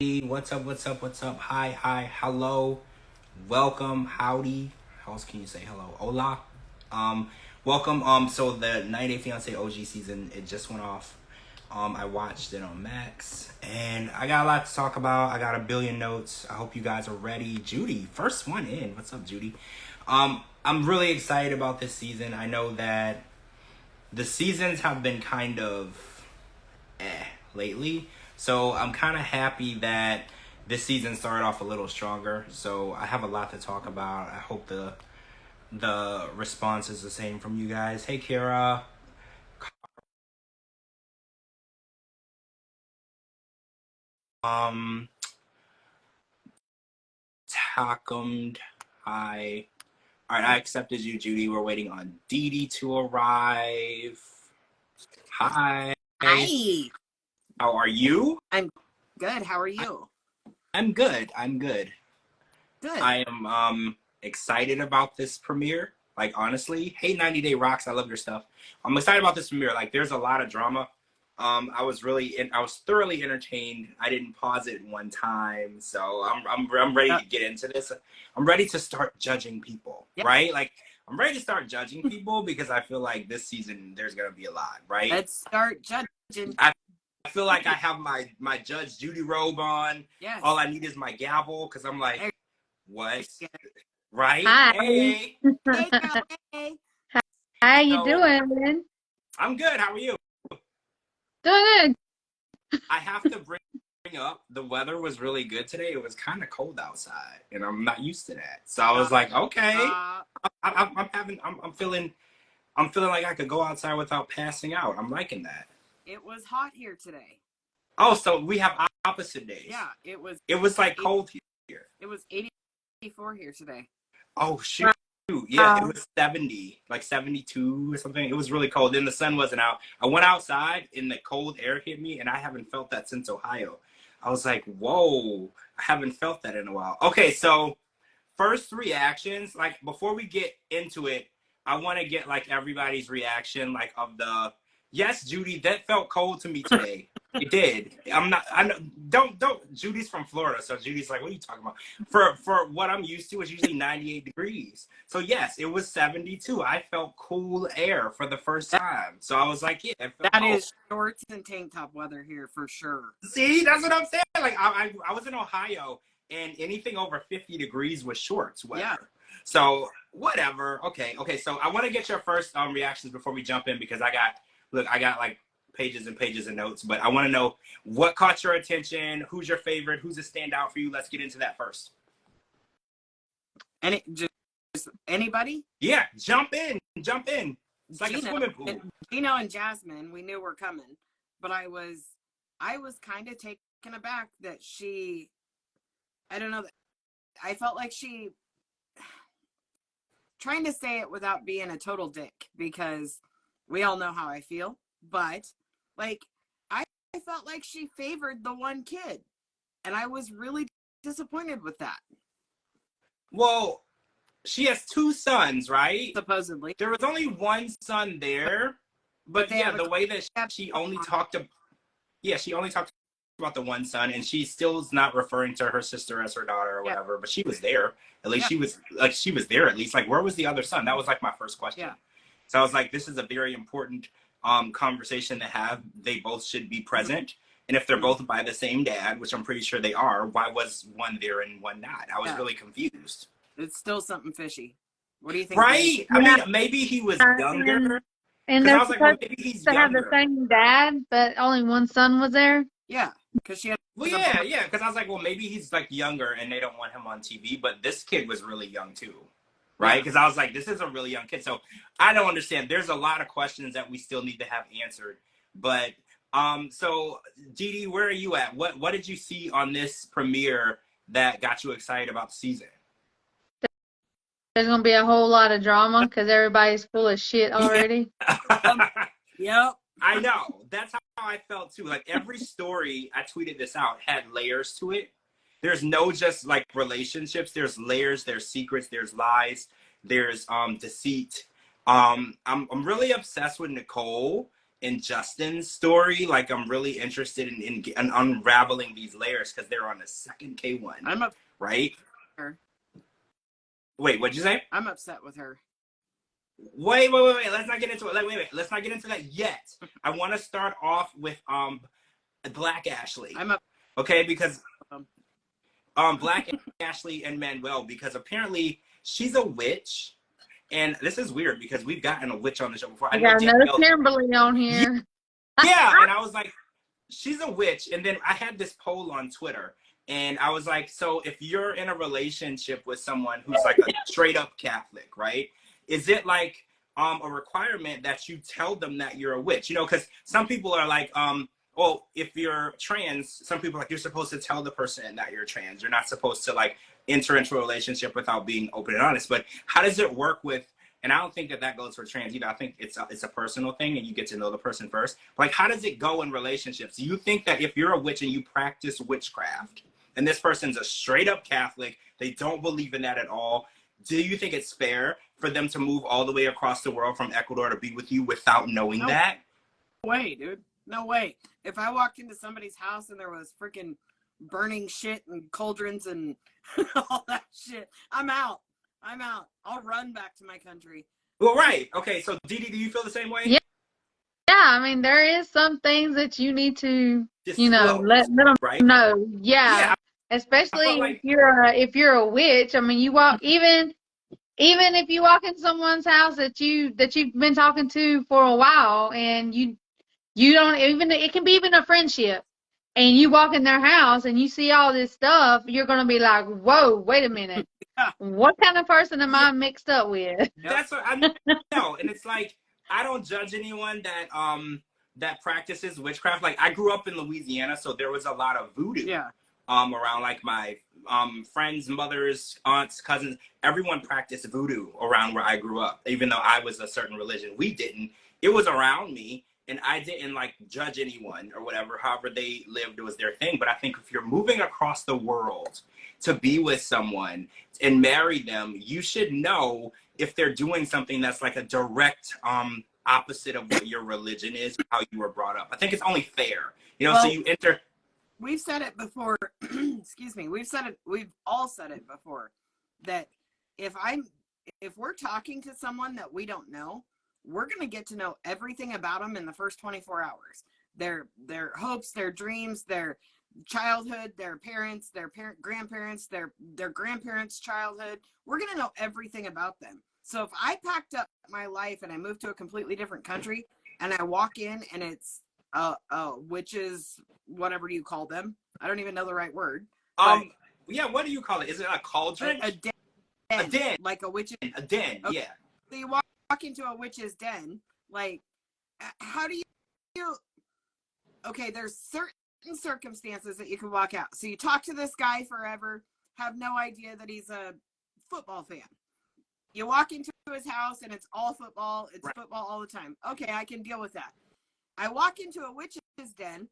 What's up? What's up? What's up? Hi, hi, hello, welcome, howdy. How else can you say hello? Hola. Um, welcome. So the 90 Day Fiance OG season, it just went off. I watched it on Max, and I got a lot to talk about. I got a billion notes. I hope you guys are ready. Judy, first one in. What's up, Judy? I'm really excited about this season. I know that the seasons have been kind of lately. So I'm kind of happy that this season started off a little stronger. So I have a lot to talk about. I hope the response is the same from you guys. Hey, Kara. Um, Takum. Hi. All right, I accepted you, Judy. We're waiting on Dee Dee to arrive. Hi. Hi. How are you? I'm good. How are you? I'm good. I'm good. Good. I am excited about this premiere. Like, honestly, hey, 90 Day Rocks, I love your stuff. I'm excited about this premiere. Like, there's a lot of drama. I was thoroughly entertained. I didn't pause it one time, so I'm ready to get into this. I'm ready to start judging people, right? Like, I'm ready to start judging people because I feel like this season there's gonna be a lot, right? Let's start judging. I feel like I have my Judge Judy robe on. Yes. All I need is my gavel because I'm like, what? Right? Hi. Hey. Hey, girl. Hey. How you doing? I'm good. How are you? Doing good. I have to bring up the weather was really good today. It was kind of cold outside, and I'm not used to that. So I was like, okay, I'm feeling like I could go outside without passing out. I'm liking that. It was hot here today. Oh, so we have opposite days. Yeah, it was. It was like cold here. It was 84 here today. Oh shoot. Yeah, it was 70, like 72 or something. It was really cold. Then the sun wasn't out. I went outside and the cold air hit me, and I haven't felt that since Ohio. I was like, whoa, I haven't felt that in a while. Okay, so first reactions, like before we get into it, I want to get like everybody's reaction, like of the, yes, Judy, that felt cold to me today. It did. Don't. Judy's from Florida, so Judy's like, what are you talking about? For what I'm used to, it's usually 98 degrees. So yes, it was 72. I felt cool air for the first time. So I was like, yeah, it felt that cold. is shorts and tank top weather here for sure. See, that's what I'm saying. Like I was in Ohio, and anything over 50 degrees was shorts weather. Yeah. So whatever. Okay. So I want to get your first reactions before we jump in because I got like pages and pages of notes, but I want to know what caught your attention, who's your favorite, who's a standout for you. Let's get into that first. And just anybody? Yeah, jump in. It's like Gino, a swimming pool. Gino and Jasmine, we knew were coming, but I was kind of taken aback that I don't know, I felt like she, trying to say it without being a total dick, because we all know how I feel, but like, I felt like she favored the one kid, and I was really disappointed with that. Well, she has two sons, right? Supposedly. There was only one son there, but yeah, the way that she only talked about the one son, and she still is not referring to her sister as her daughter or whatever, but she was there. At least she was there at least. Like, where was the other son? That was like my first question. Yeah. So I was like, this is a very important conversation to have. They both should be present. And if they're both by the same dad, which I'm pretty sure they are, why was one there and one not? I was really confused. It's still something fishy. What do you think? Right? I mean, maybe he was younger. And they're I was like, well, maybe he's to have the same dad, but only one son was there. Yeah, because she had. Well, yeah. Because I was like, well, maybe he's like younger and they don't want him on TV. But this kid was really young too, right? Because I was like, this is a really young kid. So I don't understand. There's a lot of questions that we still need to have answered. But so Dee Dee, where are you at? What did you see on this premiere that got you excited about the season? There's gonna be a whole lot of drama because everybody's full of shit already. Yep. I know. That's how I felt too. Like every story, I tweeted this out, had layers to it. There's no just like relationships. There's layers, there's secrets, there's lies, there's deceit. I'm really obsessed with Nicole in Justin's story. Like, I'm really interested in unraveling these layers because they're on the second K1. I'm upset right? with her. Wait, what'd you say? I'm upset with her. Wait. Let's not get into it. Wait. Let's not get into that yet. I want to start off with Black Ashley. Okay, because Black Ashley and Manuel, because apparently she's a witch. And this is weird because we've gotten a witch on the show before. I got another Kimberly on here. Yeah, and I was like, she's a witch. And then I had this poll on Twitter, and I was like, so if you're in a relationship with someone who's like a straight up Catholic, right? Is it like a requirement that you tell them that you're a witch? You know, because some people are like, well, if you're trans, some people are like, you're supposed to tell the person that you're trans. You're not supposed to like enter into a relationship without being open and honest. But how does it work with, and I don't think that goes for trans either. I think it's a personal thing and you get to know the person first. Like, how does it go in relationships? Do you think that if you're a witch and you practice witchcraft and this person's a straight up Catholic, they don't believe in that at all, do you think it's fair for them to move all the way across the world from Ecuador to be with you without knowing that? No way, dude. No way. If I walked into somebody's house and there was freaking burning shit and cauldrons and all that shit, I'm out. I'll run back to my country. Well, right. Okay, so Dee, do you feel the same way? Yeah. Yeah, I mean, there is some things that you need to, Disclose, let them right? know. Yeah. Especially like, if you're a witch. I mean, you walk even if you walk in someone's house that you've been talking to for a while, and you don't even, it can be even a friendship, and you walk in their house and you see all this stuff, you're gonna be like, whoa, wait a minute, what kind of person am I mixed up with? That's what I know, and it's like, I don't judge anyone that practices witchcraft. Like, I grew up in Louisiana, so there was a lot of voodoo. Yeah. Around like my friends, mothers, aunts, cousins, everyone practiced voodoo around where I grew up. Even though I was a certain religion, we didn't. It was around me, and I didn't like judge anyone or whatever. However they lived, it was their thing. But I think if you're moving across the world to be with someone and marry them, you should know if they're doing something that's like a direct opposite of what your religion is, how you were brought up. I think it's only fair, you know. Well, so you enter. We've said it before. Excuse me. We've all said it before, that if we're talking to someone that we don't know, we're going to get to know everything about them in the first 24 hours. Their hopes, their dreams, their childhood, their parents, their grandparents, their grandparents' childhood. We're going to know everything about them. So if I packed up my life and I moved to a completely different country and I walk in and it's witches, whatever you call them. I don't even know the right word. Yeah, what do you call it? Is it a cauldron? A den. A den. Like a witch's. A den, okay. Yeah. So you walk into a witch's den, like, how do you, okay, there's certain circumstances that you can walk out. So you talk to this guy forever, have no idea that he's a football fan. You walk into his house and it's all football. It's right. Football all the time. Okay, I can deal with that. I walk into a witch's den.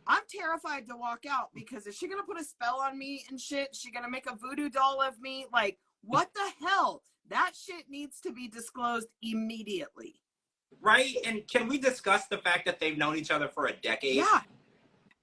I'm terrified to walk out because is she going to put a spell on me and shit? Is she going to make a voodoo doll of me? Like, what the hell? That shit needs to be disclosed immediately. Right? And can we discuss the fact that they've known each other for a decade? Yeah.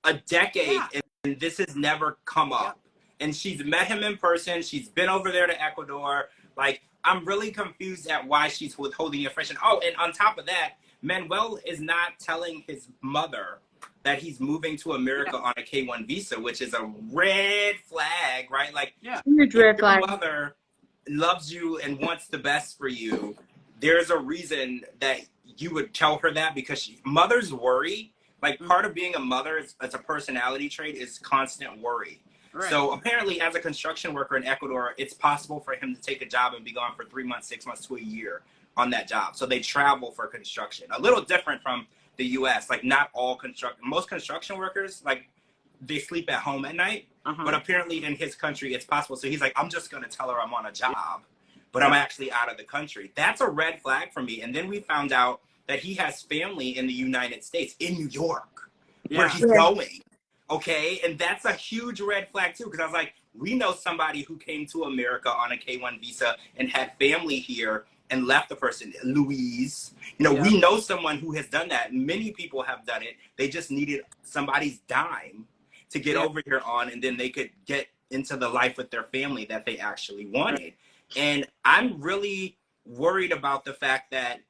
A decade, yeah. And this has never come up. Yep. And she's met him in person. She's been over there to Ecuador. Like, I'm really confused at why she's withholding information. Oh, and on top of that, Manuel is not telling his mother that he's moving to America on a K1 visa, which is a red flag, right? Like, huge red flag. Your mother loves you and wants the best for you. There's a reason that you would tell her that, because mothers worry. Like, part of being a mother, as a personality trait, is constant worry. Right. So apparently, as a construction worker in Ecuador, it's possible for him to take a job and be gone for 3 months, 6 months to a year on that job. So they travel for construction. A little different from the U.S. Like, not all most construction workers, like, they sleep at home at night. But apparently in his country, it's possible. So he's like, I'm just going to tell her I'm on a job, but I'm actually out of the country. That's a red flag for me. And then we found out that he has family in the United States, in New York, where he's going. Okay, and that's a huge red flag too, because I was like, we know somebody who came to America on a K1 visa and had family here and left the person. Louise, you know, we know someone who has done that. Many people have done it. They just needed somebody's dime to get over here on, and then they could get into the life with their family that they actually wanted. And I'm really worried about the fact that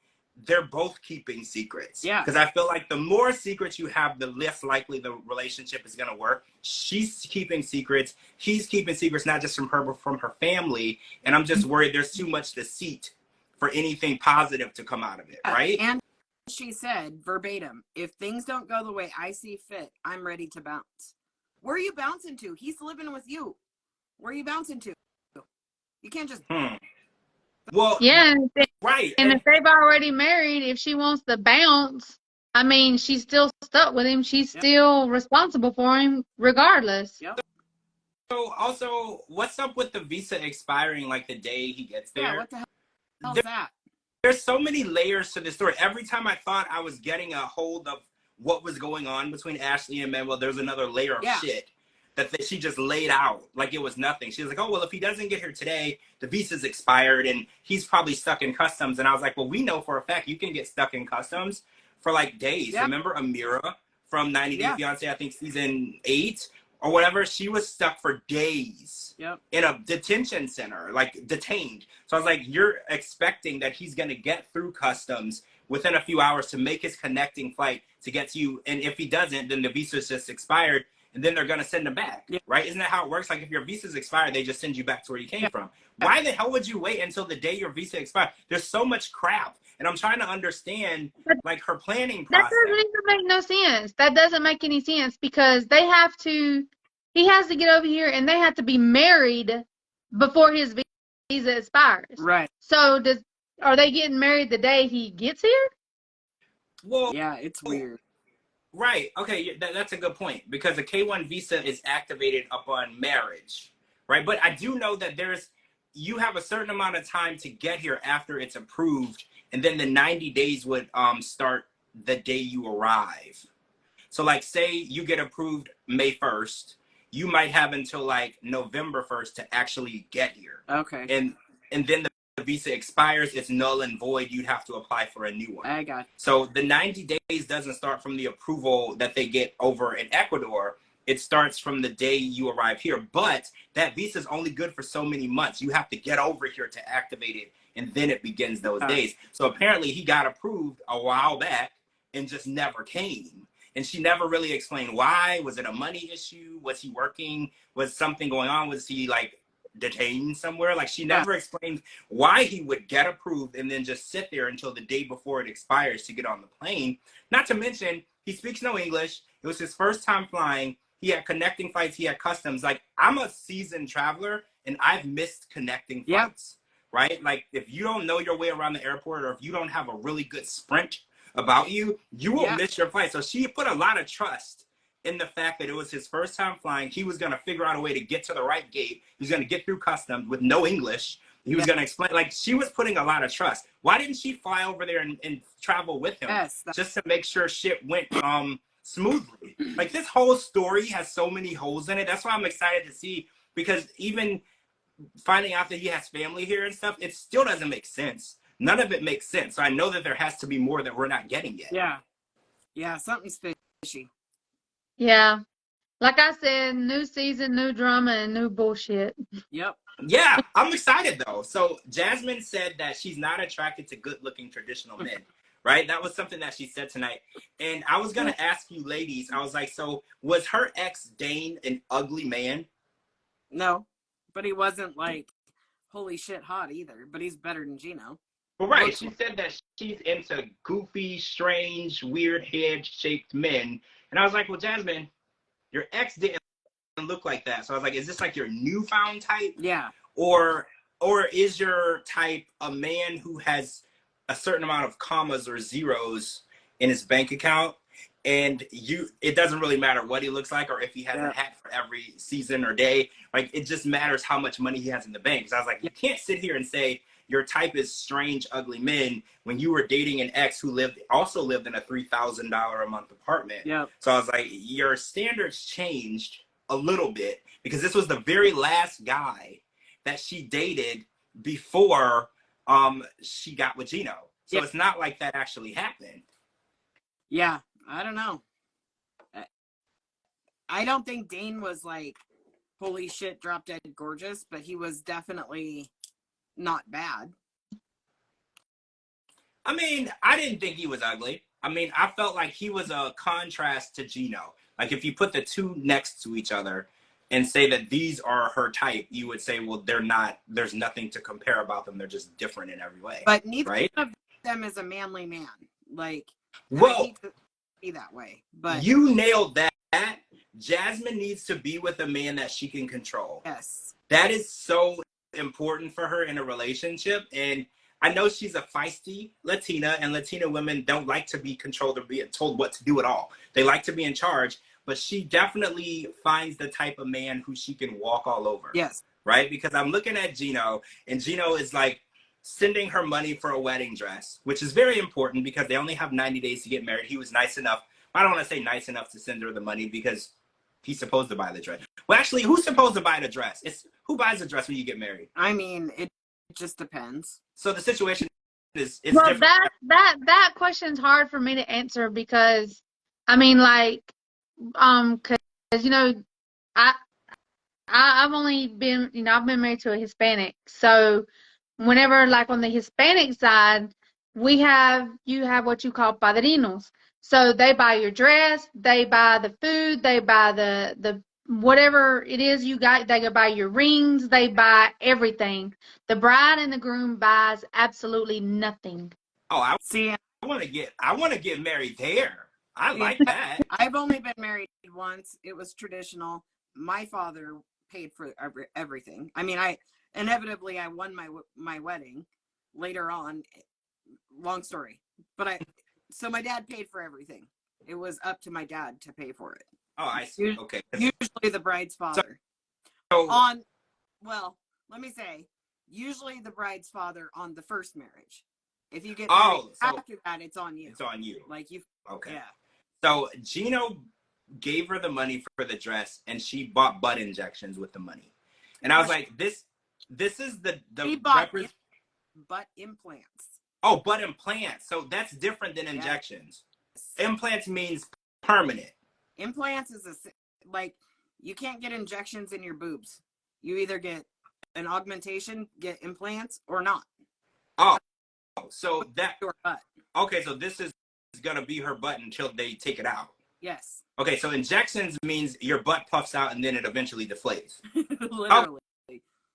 they're both keeping secrets. Yeah. Because I feel like the more secrets you have, the less likely the relationship is going to work. She's keeping secrets. He's keeping secrets, not just from her, but from her family. And I'm just worried there's too much deceit for anything positive to come out of it, right? And she said verbatim, if things don't go the way I see fit, I'm ready to bounce. Where are you bouncing to? He's living with you. Where are you bouncing to? You can't just... Well, yeah, right. And if they've already married, if she wants to bounce, I mean, she's still stuck with him. She's still responsible for him regardless. Yep. So also, what's up with the visa expiring like the day he gets there? Yeah, what the hell is that? There's so many layers to this story. Every time I thought I was getting a hold of what was going on between Ashley and Manuel, there's another layer of shit that she just laid out like it was nothing. She was like, oh, well, if he doesn't get here today, the visa's expired and he's probably stuck in customs. And I was like, well, we know for a fact you can get stuck in customs for like days. Yep. Remember Amira from 90 Day Fiance, I think season 8 or whatever? She was stuck for days in a detention center, like detained. So I was like, you're expecting that he's going to get through customs within a few hours to make his connecting flight to get to you. And if he doesn't, then the visa's just expired. And then they're going to send him back, right? Isn't that how it works? Like if your visa's expired, they just send you back to where you came from. Why the hell would you wait until the day your visa expires? There's so much crap. And I'm trying to understand like her planning process. That doesn't even make no sense. That doesn't make any sense because he has to get over here and they have to be married before his visa expires. Right. So are they getting married the day he gets here? Well, yeah, it's weird. Right. Okay. That's a good point because a K-1 visa is activated upon marriage, right? But I do know that you have a certain amount of time to get here after it's approved, and then the 90 days would start the day you arrive. So, like, say you get approved May 1st, you might have until like November 1st to actually get here. Okay. And then the visa expires, it's null and void. You'd have to apply for a new one. I got it. So the 90 days doesn't start from the approval that they get over in Ecuador. It starts from the day you arrive here. But that visa is only good for so many months. You have to get over here to activate it, and then it begins those days. So apparently he got approved a while back and just never came. And she never really explained why. Was it a money issue? Was he working? Was something going on? Was he like detained somewhere? Like she never explained why he would get approved and then just sit there until the day before it expires to get on the plane. Not to mention he speaks no English. It was his first time flying. He had connecting flights. He had customs. Like I'm a seasoned traveler and I've missed connecting flights, right? Like if you don't know your way around the airport or if you don't have a really good sprint about you, you will miss your flight. So she put a lot of trust in the fact that it was his first time flying. He was going to figure out a way to get to the right gate. He was going to get through customs with no English. He was going to explain, like she was putting a lot of trust. Why didn't she fly over there and travel with him just to make sure shit went smoothly? Like this whole story has so many holes in it. That's why I'm excited to see, because even finding out that he has family here and stuff, it still doesn't make sense. None of it makes sense. So I know that there has to be more that we're not getting yet. Yeah, something's fishy. Yeah. Like I said, new season, new drama, and new bullshit. Yep. Yeah, I'm excited though. So Jasmine said that she's not attracted to good-looking traditional men, right? That was something that she said tonight. And I was going to ask you ladies, I was like, so was her ex Dane an ugly man? No, but he wasn't like holy shit hot either, but he's better than Gino. Well, right. She said that she's into goofy, strange, weird head-shaped men. And I was like, well, Jasmine, your ex didn't look like that. So I was like, is this like your newfound type? Yeah. Or is your type a man who has a certain amount of commas or zeros in his bank account, and it doesn't really matter what he looks like or if he has a hat for every season or day. Like, it just matters how much money he has in the bank. So I was like, you can't sit here and say your type is strange, ugly men when you were dating an ex who also lived in a $3,000 a month apartment. Yeah. So I was like, your standards changed a little bit, because this was the very last guy that she dated before she got with Gino. So it's not like that actually happened. Yeah, I don't know. I don't think Dane was like, holy shit, drop dead gorgeous, but he was definitely not bad. I mean, I didn't think he was ugly. I mean, I felt like he was a contrast to Gino. Like, if you put the two next to each other and say that these are her type, you would say, well, they're not, there's nothing to compare about them. They're just different in every way. But neither right? of them is a manly man. Like, well, I hate to be that way, but you nailed that. Jasmine needs to be with a man that she can control. Yes. That is so important for her in a relationship. And I know she's a feisty Latina, and Latina women don't like to be controlled or be told what to do at all. They like to be in charge, but she definitely finds the type of man who she can walk all over. Yes. Right? Because I'm looking at Gino, and Gino is like sending her money for a wedding dress, which is very important because they only have 90 days to get married. He was nice enough. I don't want to say nice enough to send her the money because he's supposed to buy the dress. Well, actually, who's supposed to buy the dress? It's who buys the dress when you get married? I mean, it just depends. So the situation is well, different. that question's hard for me to answer because, I mean, like, because you know, I've only been, you know, I've been married to a Hispanic, so whenever, like, on the Hispanic side, you have what you call padrinos. So they buy your dress, they buy the food, they buy the whatever it is you got, they buy your rings, they buy everything. The bride and the groom buys absolutely nothing. Oh, I See, want to get married there. I like that. I've only been married once. It was traditional. My father paid for everything. I mean, I won my wedding later on. Long story, but so my dad paid for everything. It was up to my dad to pay for it. Oh, I see. Okay. Usually the bride's father. Well, let me say, usually the bride's father on the first marriage. If you get married after that, it's on you. It's on you. Like you. Okay. Yeah. So Gino gave her the money for the dress, and she bought butt injections with the money. And I was like, this is the he bought butt implants. Oh, butt implants. So that's different than injections. Yes. Implants means permanent. Implants is like, you can't get injections in your boobs. You either get an augmentation, get implants, or not. Oh, so that your butt. Okay, so this is gonna be her butt until they take it out. Yes. Okay, so injections means your butt puffs out and then it eventually deflates. Literally.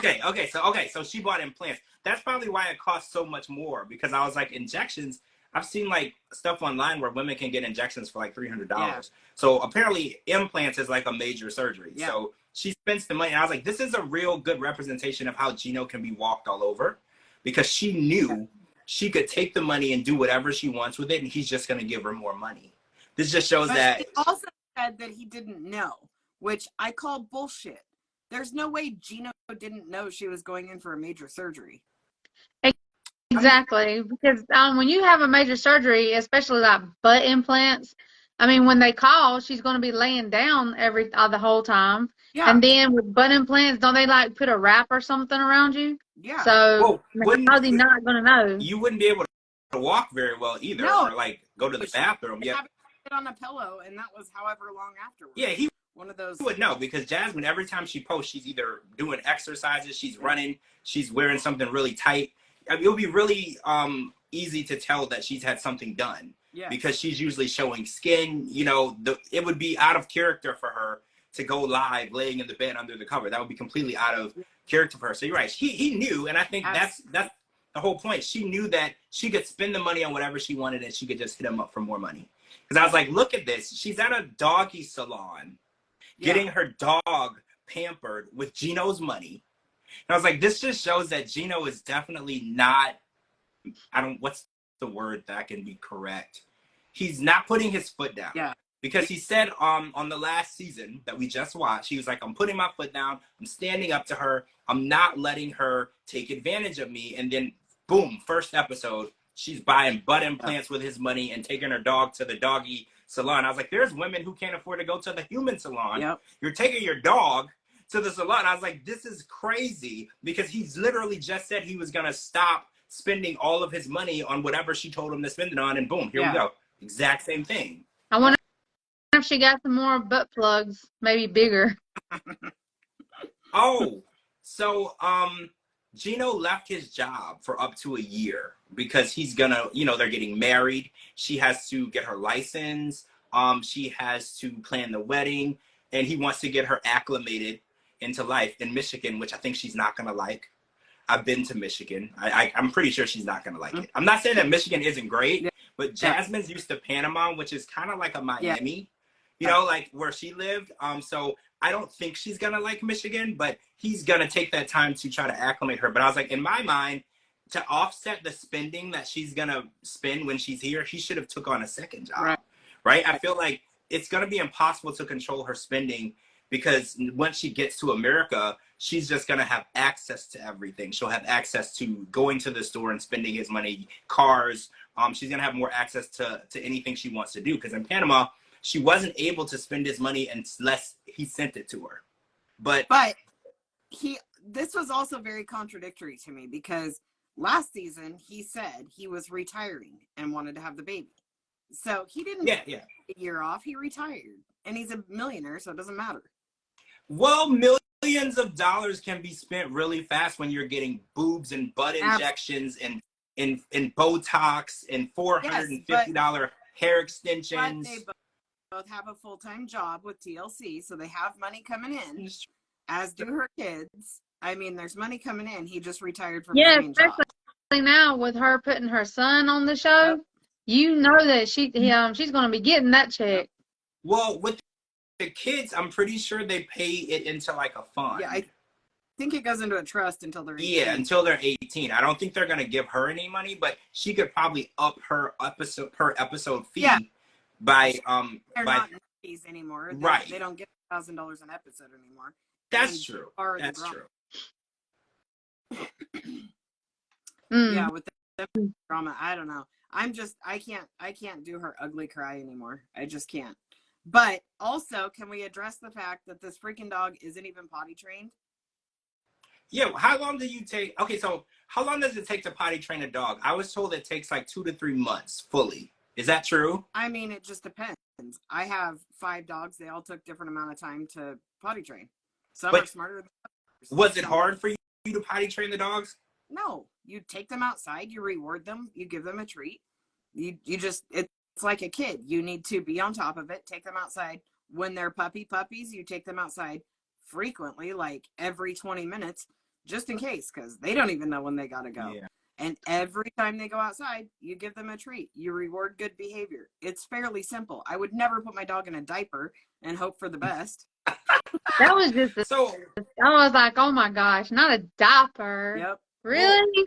Okay, so she bought implants. That's probably why it costs so much more, because I was like, injections, I've seen like stuff online where women can get injections for like $300. Yeah. So apparently implants is like a major surgery. Yeah. So she spends the money, and I was like, this is a real good representation of how Gino can be walked all over, because she knew she could take the money and do whatever she wants with it, and he's just going to give her more money. This just shows that. He also said that he didn't know, which I call bullshit. There's no way Gino didn't know she was going in for a major surgery. Exactly, because when you have a major surgery, especially like butt implants, I mean, when they call, she's going to be laying down the whole time. Yeah. And then with butt implants, don't they like put a wrap or something around you? Yeah. So how's he not going to know? You wouldn't be able to walk very well either, or like go to the bathroom. Yeah. Sit on a pillow, and that was however long afterwards. Yeah, one of those. He would know, because Jasmine, every time she posts, she's either doing exercises, she's running, she's wearing something really tight. I mean, it would be really easy to tell that she's had something done. Yeah. Because she's usually showing skin. You know, it would be out of character for her to go live laying in the bed under the cover. That would be completely out of character for her. So you're right. He knew, and I think that's the whole point. She knew that she could spend the money on whatever she wanted, and she could just hit him up for more money. Because I was like, look at this. She's at a doggy salon getting her dog pampered with Gino's money. And I was like, this just shows that Gino is definitely not, what's the word that can be correct? He's not putting his foot down. Yeah. Because he said on the last season that we just watched, he was like, I'm putting my foot down. I'm standing up to her. I'm not letting her take advantage of me. And then, boom, first episode, she's buying butt implants with his money and taking her dog to the doggy salon. I was like, there's women who can't afford to go to the human salon. Yep. You're taking your dog to the salon. I was like, this is crazy, because he's literally just said he was going to stop spending all of his money on whatever she told him to spend it on, and boom, here we go. Exact same thing. I wonder if she got some more butt plugs, maybe bigger. Oh, so Gino left his job for up to a year because he's gonna, they're getting married. She has to get her license. She has to plan the wedding, and he wants to get her acclimated into life in Michigan, which I think she's not gonna like. I've been to Michigan. I'm pretty sure she's not gonna like it. I'm not saying that Michigan isn't great, but Jasmine's used to Panama, which is kind of like a Miami, like where she lived. So I don't think she's gonna like Michigan, but he's gonna take that time to try to acclimate her. But I was like, in my mind, to offset the spending that she's gonna spend when she's here, he should have took on a second job, right? I feel like it's gonna be impossible to control her spending because once she gets to America, she's just gonna have access to everything. She'll have access to going to the store and spending his money, cars. She's gonna have more access to anything she wants to do. Because in Panama, she wasn't able to spend his money unless he sent it to her. But this was also very contradictory to me because last season he said he was retiring and wanted to have the baby. So he didn't take a year off, he retired. And he's a millionaire, so it doesn't matter. Well, millions of dollars can be spent really fast when you're getting boobs and butt injections and Botox and $450 hair extensions. But they both have a full-time job with TLC, so they have money coming in, as do her kids. I mean, there's money coming in. He just retired from the main job. Especially now with her putting her son on the show. You know that she's going to be getting that check. Well, with the kids, I'm pretty sure they pay it into like a fund. Yeah, I think it goes into a trust until they're 18. Yeah, until they're 18. I don't think they're going to give her any money, but she could probably up her episode fee by they're not in fees anymore. They don't get $1,000 an episode anymore. That's true. That's true. Yeah, with the drama, I don't know. I can't do her ugly cry anymore. I just can't. But also, can we address the fact that this freaking dog isn't even potty trained? Yeah, how long do you take? Okay, so how long does it take to potty train a dog? I was told it takes like 2 to 3 months fully. Is that true? I mean, it just depends. I have 5 dogs. They all took different amount of time to potty train. Some are smarter than others. Was it hard for you to potty train the dogs? No. You take them outside. You reward them. You give them a treat. You just, it's like a kid. You need to be on top of it. Take them outside. When they're puppies, you take them outside frequently, like every 20 minutes, just in case, because they don't even know when they gotta go. Yeah. And every time they go outside, you give them a treat. You reward good behavior. It's fairly simple. I would never put my dog in a diaper and hope for the best. That was just I was like, oh my gosh, not a diaper. Yep. Really? Well,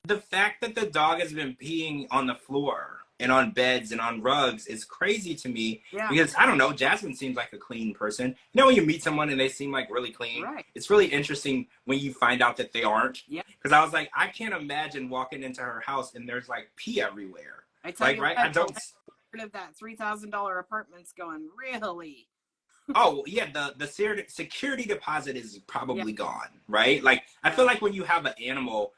the fact that the dog has been peeing on the floor and on beds and on rugs is crazy to me. Yeah. Because I don't know, Jasmine seems like a clean person. You know, when you meet someone and they seem like really clean, it's really interesting when you find out that they aren't. Yeah. Because I was like, I can't imagine walking into her house and there's like pee everywhere. I tell you, right? I don't. Of that $3,000 apartment's going really. Oh yeah, the security deposit is probably gone, right? Like I feel like when you have an animal,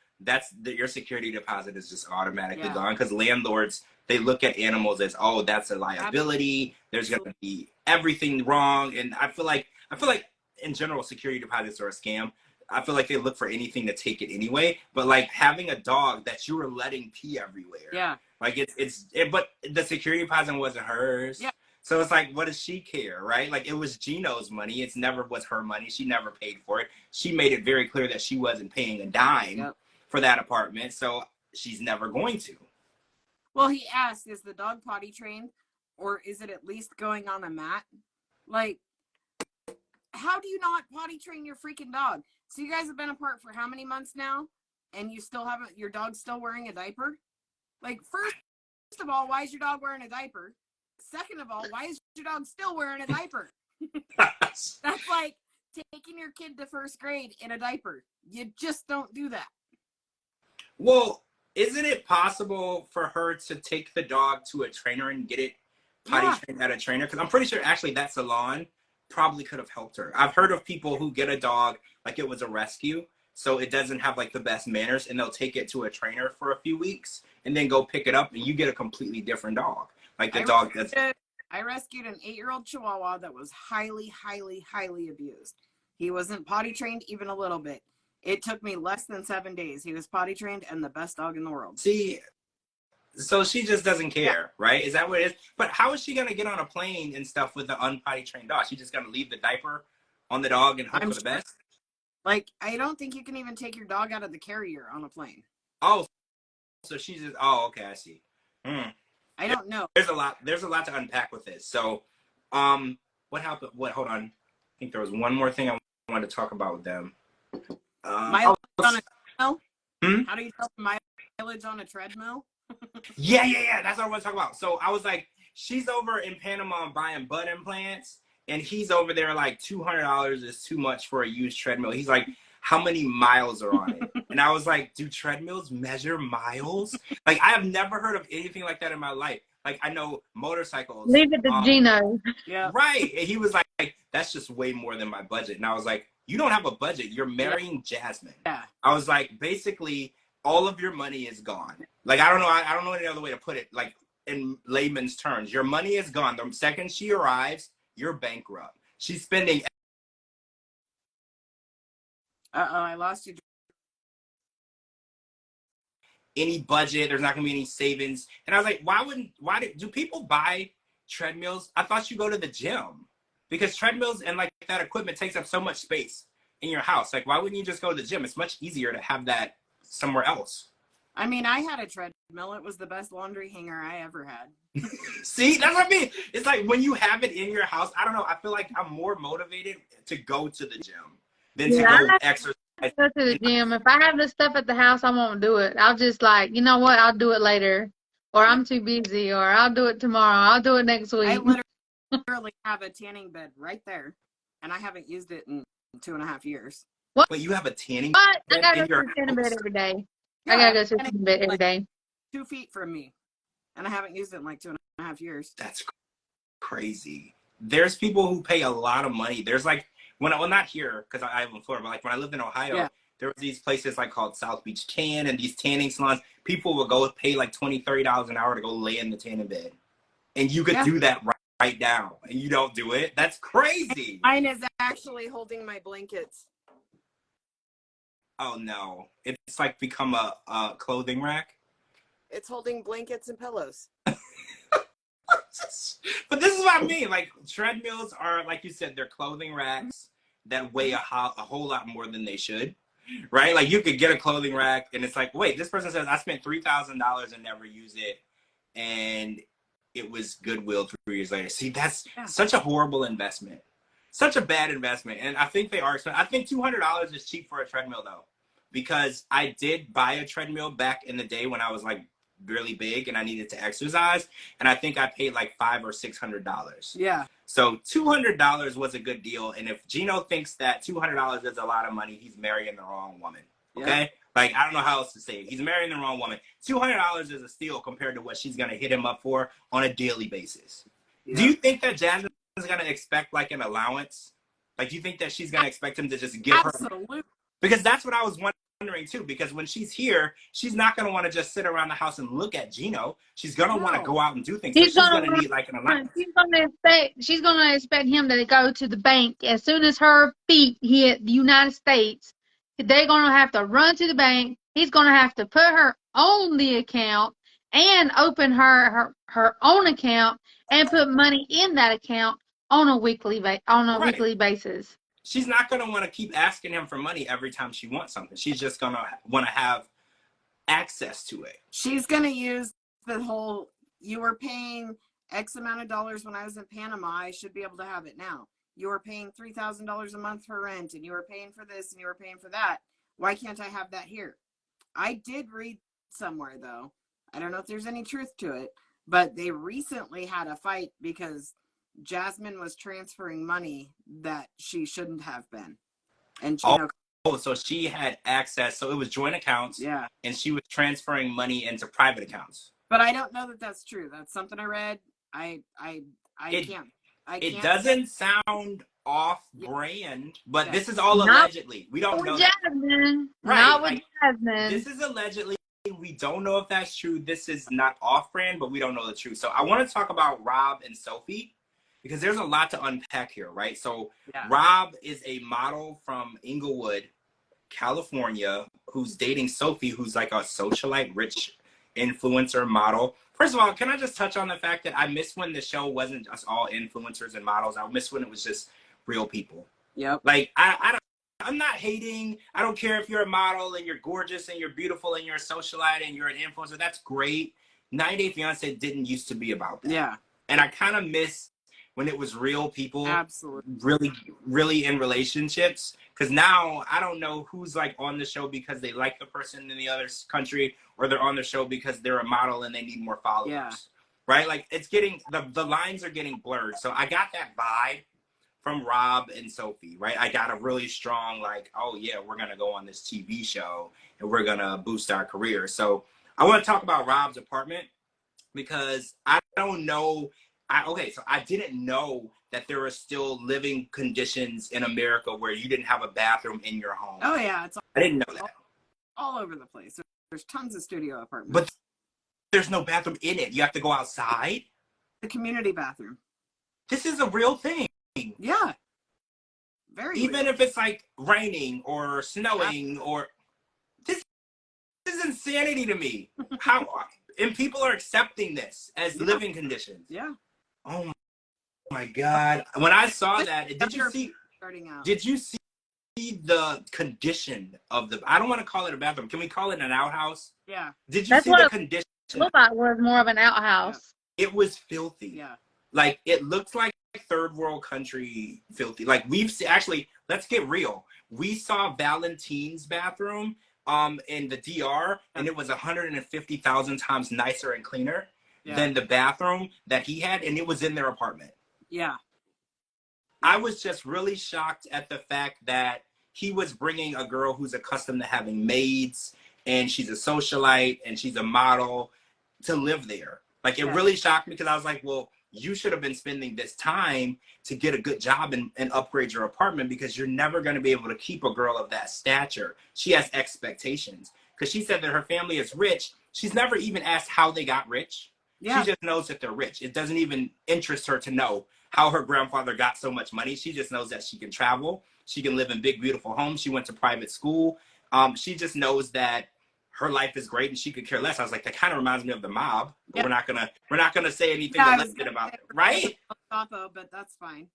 your security deposit is just automatically gone because landlords, they look at animals as, oh, that's a liability. There's gonna be everything wrong, and I feel like in general security deposits are a scam. I feel like they look for anything to take it anyway. But like having a dog that you were letting pee everywhere, like but the security deposit wasn't hers. Yeah. So it's like, what does she care, right? Like, it was Gino's money. It never was her money. She never paid for it. She made it very clear that she wasn't paying a dime for that apartment, so she's never going to. Well, he asked, is the dog potty trained, or is it at least going on a mat? Like, how do you not potty train your freaking dog? So you guys have been apart for how many months now, and you still haven't, your dog's still wearing a diaper? Like, first of all, why is your dog wearing a diaper? Second of all, why is your dog still wearing a diaper? That's like taking your kid to first grade in a diaper. You just don't do that. Well, isn't it possible for her to take the dog to a trainer and get it potty trained at a trainer? Because I'm pretty sure actually that salon probably could have helped her. I've heard of people who get a dog like it was a rescue so it doesn't have like the best manners, and they'll take it to a trainer for a few weeks and then go pick it up, and you get a completely different dog. Like the dog that's... I rescued an 8-year-old Chihuahua that was highly, highly, highly abused. He wasn't potty trained even a little bit. It took me less than 7 days. He was potty trained and the best dog in the world. See, so she just doesn't care, right? Is that what it is? But how is she going to get on a plane and stuff with an unpotty trained dog? She's just going to leave the diaper on the dog and hope for the best? Like, I don't think you can even take your dog out of the carrier on a plane. Oh, so she's just... Oh, okay, I see. I don't know. There's a lot to unpack with this. So, what happened? Hold on. I think there was one more thing I wanted to talk about with them. Mileage on a treadmill? How do you tell mileage on a treadmill? Yeah. That's what I want to talk about. So I was like, she's over in Panama buying butt implants, and he's over there like $200 is too much for a used treadmill. He's like, how many miles are on it? And I was like, do treadmills measure miles? Like, I have never heard of anything like that in my life. Like, I know motorcycles. Leave it to Gino. Yeah. Right. And he was like, that's just way more than my budget. And I was like, you don't have a budget. You're marrying Jasmine. Yeah. I was like, basically, all of your money is gone. Like, I don't know any other way to put it. Like, in layman's terms, your money is gone. The second she arrives, you're bankrupt. She's spending... I lost you. Any budget, there's not gonna be any savings. And I was like, why do people buy treadmills? I thought you go to the gym, because treadmills and like that equipment takes up so much space in your house. Like, why wouldn't you just go to the gym? It's much easier to have that somewhere else. I mean, I had a treadmill. It was the best laundry hanger I ever had. See, that's what I mean. It's like when you have it in your house, I don't know, I feel like I'm more motivated to go to the gym than to go exercise. Go to the gym. If I have this stuff at the house, I won't do it. I'll just like, you know what? I'll do it later, or I'm too busy, or I'll do it tomorrow. I'll do it next week. I literally have a tanning bed right there, and I haven't used it in 2.5 years. What? Wait, you have a tanning What? bed I gotta in go your to the tanning bed house? every day. Yeah, I gotta go to the tanning bed every day. 2 feet from me, and I haven't used it in like 2.5 years. That's crazy. There's people who pay a lot of money. There's like, well, not here, because I live in Florida, but like when I lived in Ohio, there was these places like called South Beach Tan and these tanning salons. People would go pay like $20, $30 an hour to go lay in the tanning bed. And you could do that right now, and you don't do it. That's crazy. Mine is actually holding my blankets. Oh no. It's like become a clothing rack. It's holding blankets and pillows. But this is what I mean. Like, treadmills are, like you said, they're clothing racks that weigh a whole lot more than they should. Right? Like, you could get a clothing rack, and it's like, wait, this person says, I spent $3,000 and never used it, and it was Goodwill 3 years later. See, that's such a horrible investment. Such a bad investment. And I think they are expensive. I think $200 is cheap for a treadmill, though, because I did buy a treadmill back in the day when I was, like, really big and I needed to exercise, and I think I paid like $500 or $600. Yeah. So $200 was a good deal, and if Gino thinks that $200 is a lot of money, he's marrying the wrong woman. Okay? Like, I don't know how else to say it. He's marrying the wrong woman. $200 is a steal compared to what she's gonna hit him up for on a daily basis. Do you think that Jasmine is gonna expect like an allowance? Like, do you think that she's gonna expect him to just give her? Absolutely. Because that's what I was wondering too, because when she's here, she's not going to want to just sit around the house and look at Gino. She's going to want to go out and do things. So she's going to need like an allowance. She's gonna expect him to go to the bank as soon as her feet hit the United States. They're gonna have to run to the bank. He's gonna have to put her on the account and open her own account and put money in that account on a weekly basis. She's not going to want to keep asking him for money every time she wants something. She's just going to want to have access to it. She's going to use the whole, you were paying X amount of dollars when I was in Panama, I should be able to have it now. You were paying $3,000 a month for rent, and you were paying for this, and you were paying for that. Why can't I have that here? I did read somewhere, though. I don't know if there's any truth to it, but they recently had a fight because Jasmine was transferring money that she shouldn't have been. And Gino, so she had access. So it was joint accounts. Yeah. And she was transferring money into private accounts. But I don't know that that's true. That's something I read. I can't. It doesn't sound off-brand, but this is all Not allegedly. We don't know Jasmine. that. Right. Not with Like, Jasmine. this is allegedly. We don't know if that's true. This is not off-brand, but we don't know the truth. So I want to talk about Rob and Sophie because there's a lot to unpack here, right? So Rob is a model from Inglewood, California, who's dating Sophie, who's like a socialite, rich influencer model. First of all, can I just touch on the fact that I miss when the show wasn't just all influencers and models. I miss when it was just real people. Yep. Like, I'm not hating. I don't care if you're a model and you're gorgeous and you're beautiful and you're a socialite and you're an influencer. That's great. 90 Day Fiance didn't used to be about that. Yeah. And I kind of miss when it was real people. Absolutely. Really, really in relationships. Because now I don't know who's like on the show because they like the person in the other country or they're on the show because they're a model and they need more followers. Yeah. Right? Like, it's getting, the lines are getting blurred. So I got that vibe from Rob and Sophie, right? I got a really strong, like, oh yeah, we're going to go on this TV show and we're going to boost our career. So I want to talk about Rob's apartment because I don't know. So I didn't know that there were still living conditions in America where you didn't have a bathroom in your home. Oh yeah. I didn't know that. All over the place. There's tons of studio apartments. But there's no bathroom in it. You have to go outside. The community bathroom. This is a real thing. Yeah. Very Even real. if it's like raining or snowing or this is insanity to me. How and people are accepting this as living conditions. Yeah. Oh my God. When I saw that, did you see starting out? Did you see the condition of the I don't want to call it a bathroom. Can we call it an outhouse? Yeah. Did you see the condition? It looked like it was more of an outhouse. It was filthy. Yeah. Like, it looks like third world country filthy. Like, we've seen, actually, let's get real. We saw Valentine's bathroom in the DR, and it was 150,000 times nicer and cleaner than the bathroom that he had, and it was in their apartment. Yeah. I was just really shocked at the fact that he was bringing a girl who's accustomed to having maids, and she's a socialite, and she's a model, to live there. Like, it really shocked me because I was like, well, you should have been spending this time to get a good job and upgrade your apartment because you're never going to be able to keep a girl of that stature. She has expectations because she said that her family is rich. She's never even asked how they got rich. Yeah. She just knows that they're rich. It doesn't even interest her to know how her grandfather got so much money. She just knows that she can travel. She can live in big, beautiful homes. She went to private school. She just knows that her life is great and she could care less. I was like, that kind of reminds me of the mob. But we're not gonna say anything about it, right? But that's fine.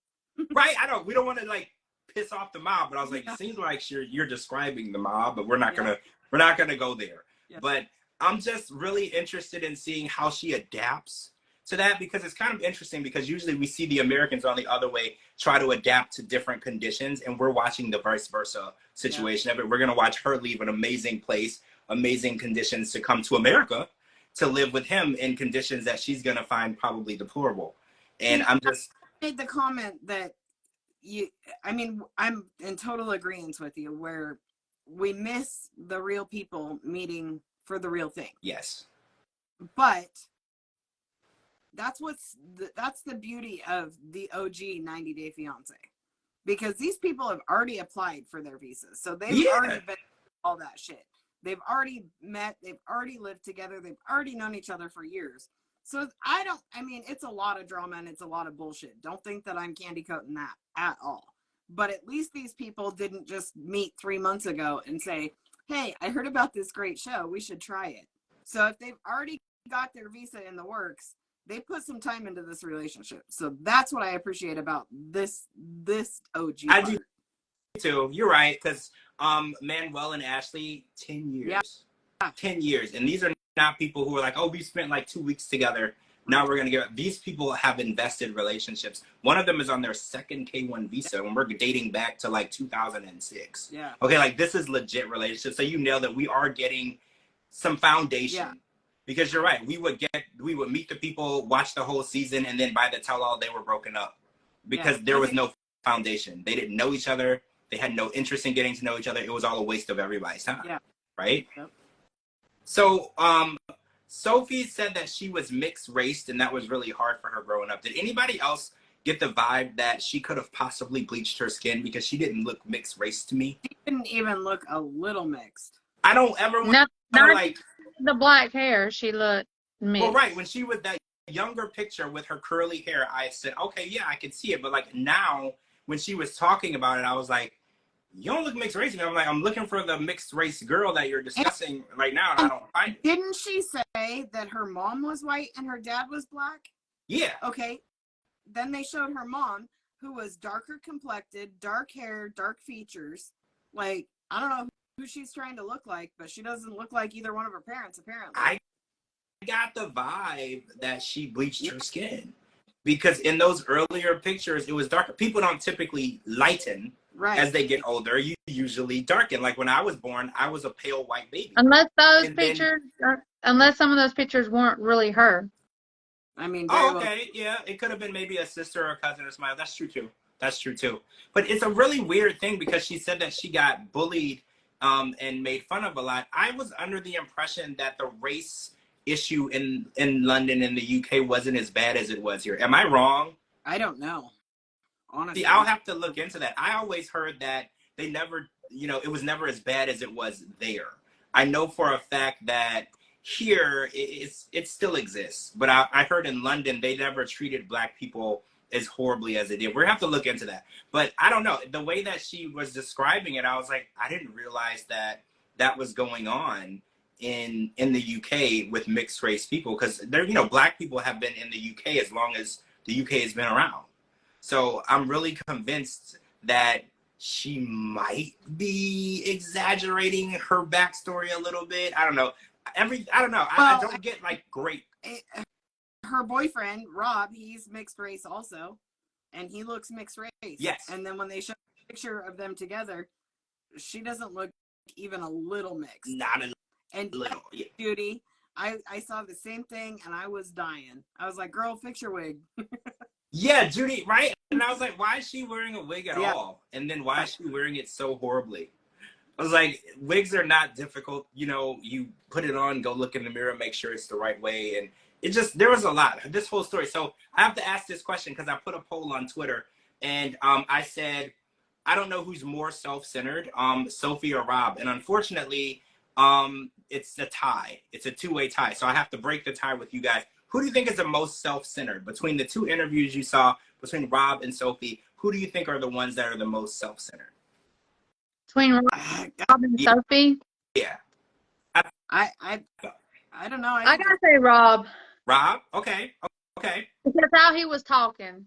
Right? We don't want to like piss off the mob, but I was like, it seems like you're describing the mob, but we're not gonna go there. Yeah. But I'm just really interested in seeing how she adapts to that because it's kind of interesting because usually we see the Americans on the other way try to adapt to different conditions, and we're watching the vice versa situation of it. We're gonna watch her leave an amazing place, amazing conditions to come to America to live with him in conditions that she's going to find probably deplorable. And I'm just made the comment that I'm in total agreement with you where we miss the real people meeting for the real thing. Yes. But that's the beauty of the OG 90 Day Fiance because these people have already applied for their visas. So they've already been all that shit. They've already met, they've already lived together, they've already known each other for years. So it's a lot of drama and it's a lot of bullshit. Don't think that I'm candy coating that at all. But at least these people didn't just meet 3 months ago and say, hey, I heard about this great show, we should try it. So if they've already got their visa in the works, they put some time into this relationship. So that's what I appreciate about this OG part. I do too. You're right, because Manuel and Ashley, 10 years. Yeah. 10 years. And these are not people who are like, oh, we spent like 2 weeks together. Now we're going to get, these people have invested relationships. One of them is on their second K1 visa, and we're dating back to like 2006. Yeah. Okay, like this is legit relationship. So you nailed it. We are getting some foundation. Yeah. Because you're right. We would meet the people, watch the whole season, and then by the tell-all, they were broken up. Because there was no foundation. They didn't know each other. They had no interest in getting to know each other. It was all a waste of everybody's time. Yeah. Right? Yep. So, Sophie said that she was mixed race and that was really hard for her growing up. Did anybody else get the vibe that she could have possibly bleached her skin because she didn't look mixed race to me. She didn't even look a little mixed. I don't ever want Not to like the black hair. She looked mixed. well, right when she was that younger picture with her curly hair, I said, okay, yeah, I can see it. But like now, when she was talking about it, I was like, you don't look mixed race. I'm like, I'm looking for the mixed race girl that you're discussing right now, and I don't find it. Didn't she say that her mom was white and her dad was black? Yeah. Okay. Then they showed her mom, who was darker complected, dark hair, dark features. Like, I don't know who she's trying to look like, but she doesn't look like either one of her parents, apparently. I got the vibe that she bleached her skin because in those earlier pictures, it was darker. People don't typically lighten. Right. As they get older, you usually darken. Like when I was born, I was a pale white baby. Unless some of those pictures weren't really her. I mean, okay, yeah, it could have been maybe a sister or a cousin or somebody. That's true too. But it's a really weird thing because she said that she got bullied and made fun of a lot. I was under the impression that the race issue in London and the UK wasn't as bad as it was here. Am I wrong? I don't know. Honestly. See, I'll have to look into that. I always heard that they never, it was never as bad as it was there. I know for a fact that here it still exists, but I heard in London they never treated black people as horribly as they did. We're gonna have to look into that. But I don't know. The way that she was describing it, I was like, I didn't realize that was going on in the UK with mixed race people because black people have been in the UK as long as the UK has been around. So I'm really convinced that she might be exaggerating her backstory a little bit. I don't know. I don't get like great. Her boyfriend, Rob, he's mixed race also. And he looks mixed race. Yes. And then when they show a picture of them together, she doesn't look even a little mixed. Not a and little. Yeah. Judy, I saw the same thing and I was dying. I was like, girl, fix your wig. Yeah, Judy, right? And I was like, why is she wearing a wig at all? And then why is she wearing it so horribly? I was like, wigs are not difficult. You put it on, go look in the mirror, make sure it's the right way. And there was a lot. This whole story. So I have to ask this question because I put a poll on Twitter. And I said, I don't know who's more self-centered, Sophie or Rob. And unfortunately, it's a tie. It's a two-way tie. So I have to break the tie with you guys. Who do you think is the most self-centered? Between the two interviews you saw, between Rob and Sophie, who do you think are the ones that are the most self-centered? Between Rob and Sophie? Yeah. I don't know. I gotta say Rob. Rob? Okay. Because how he was talking.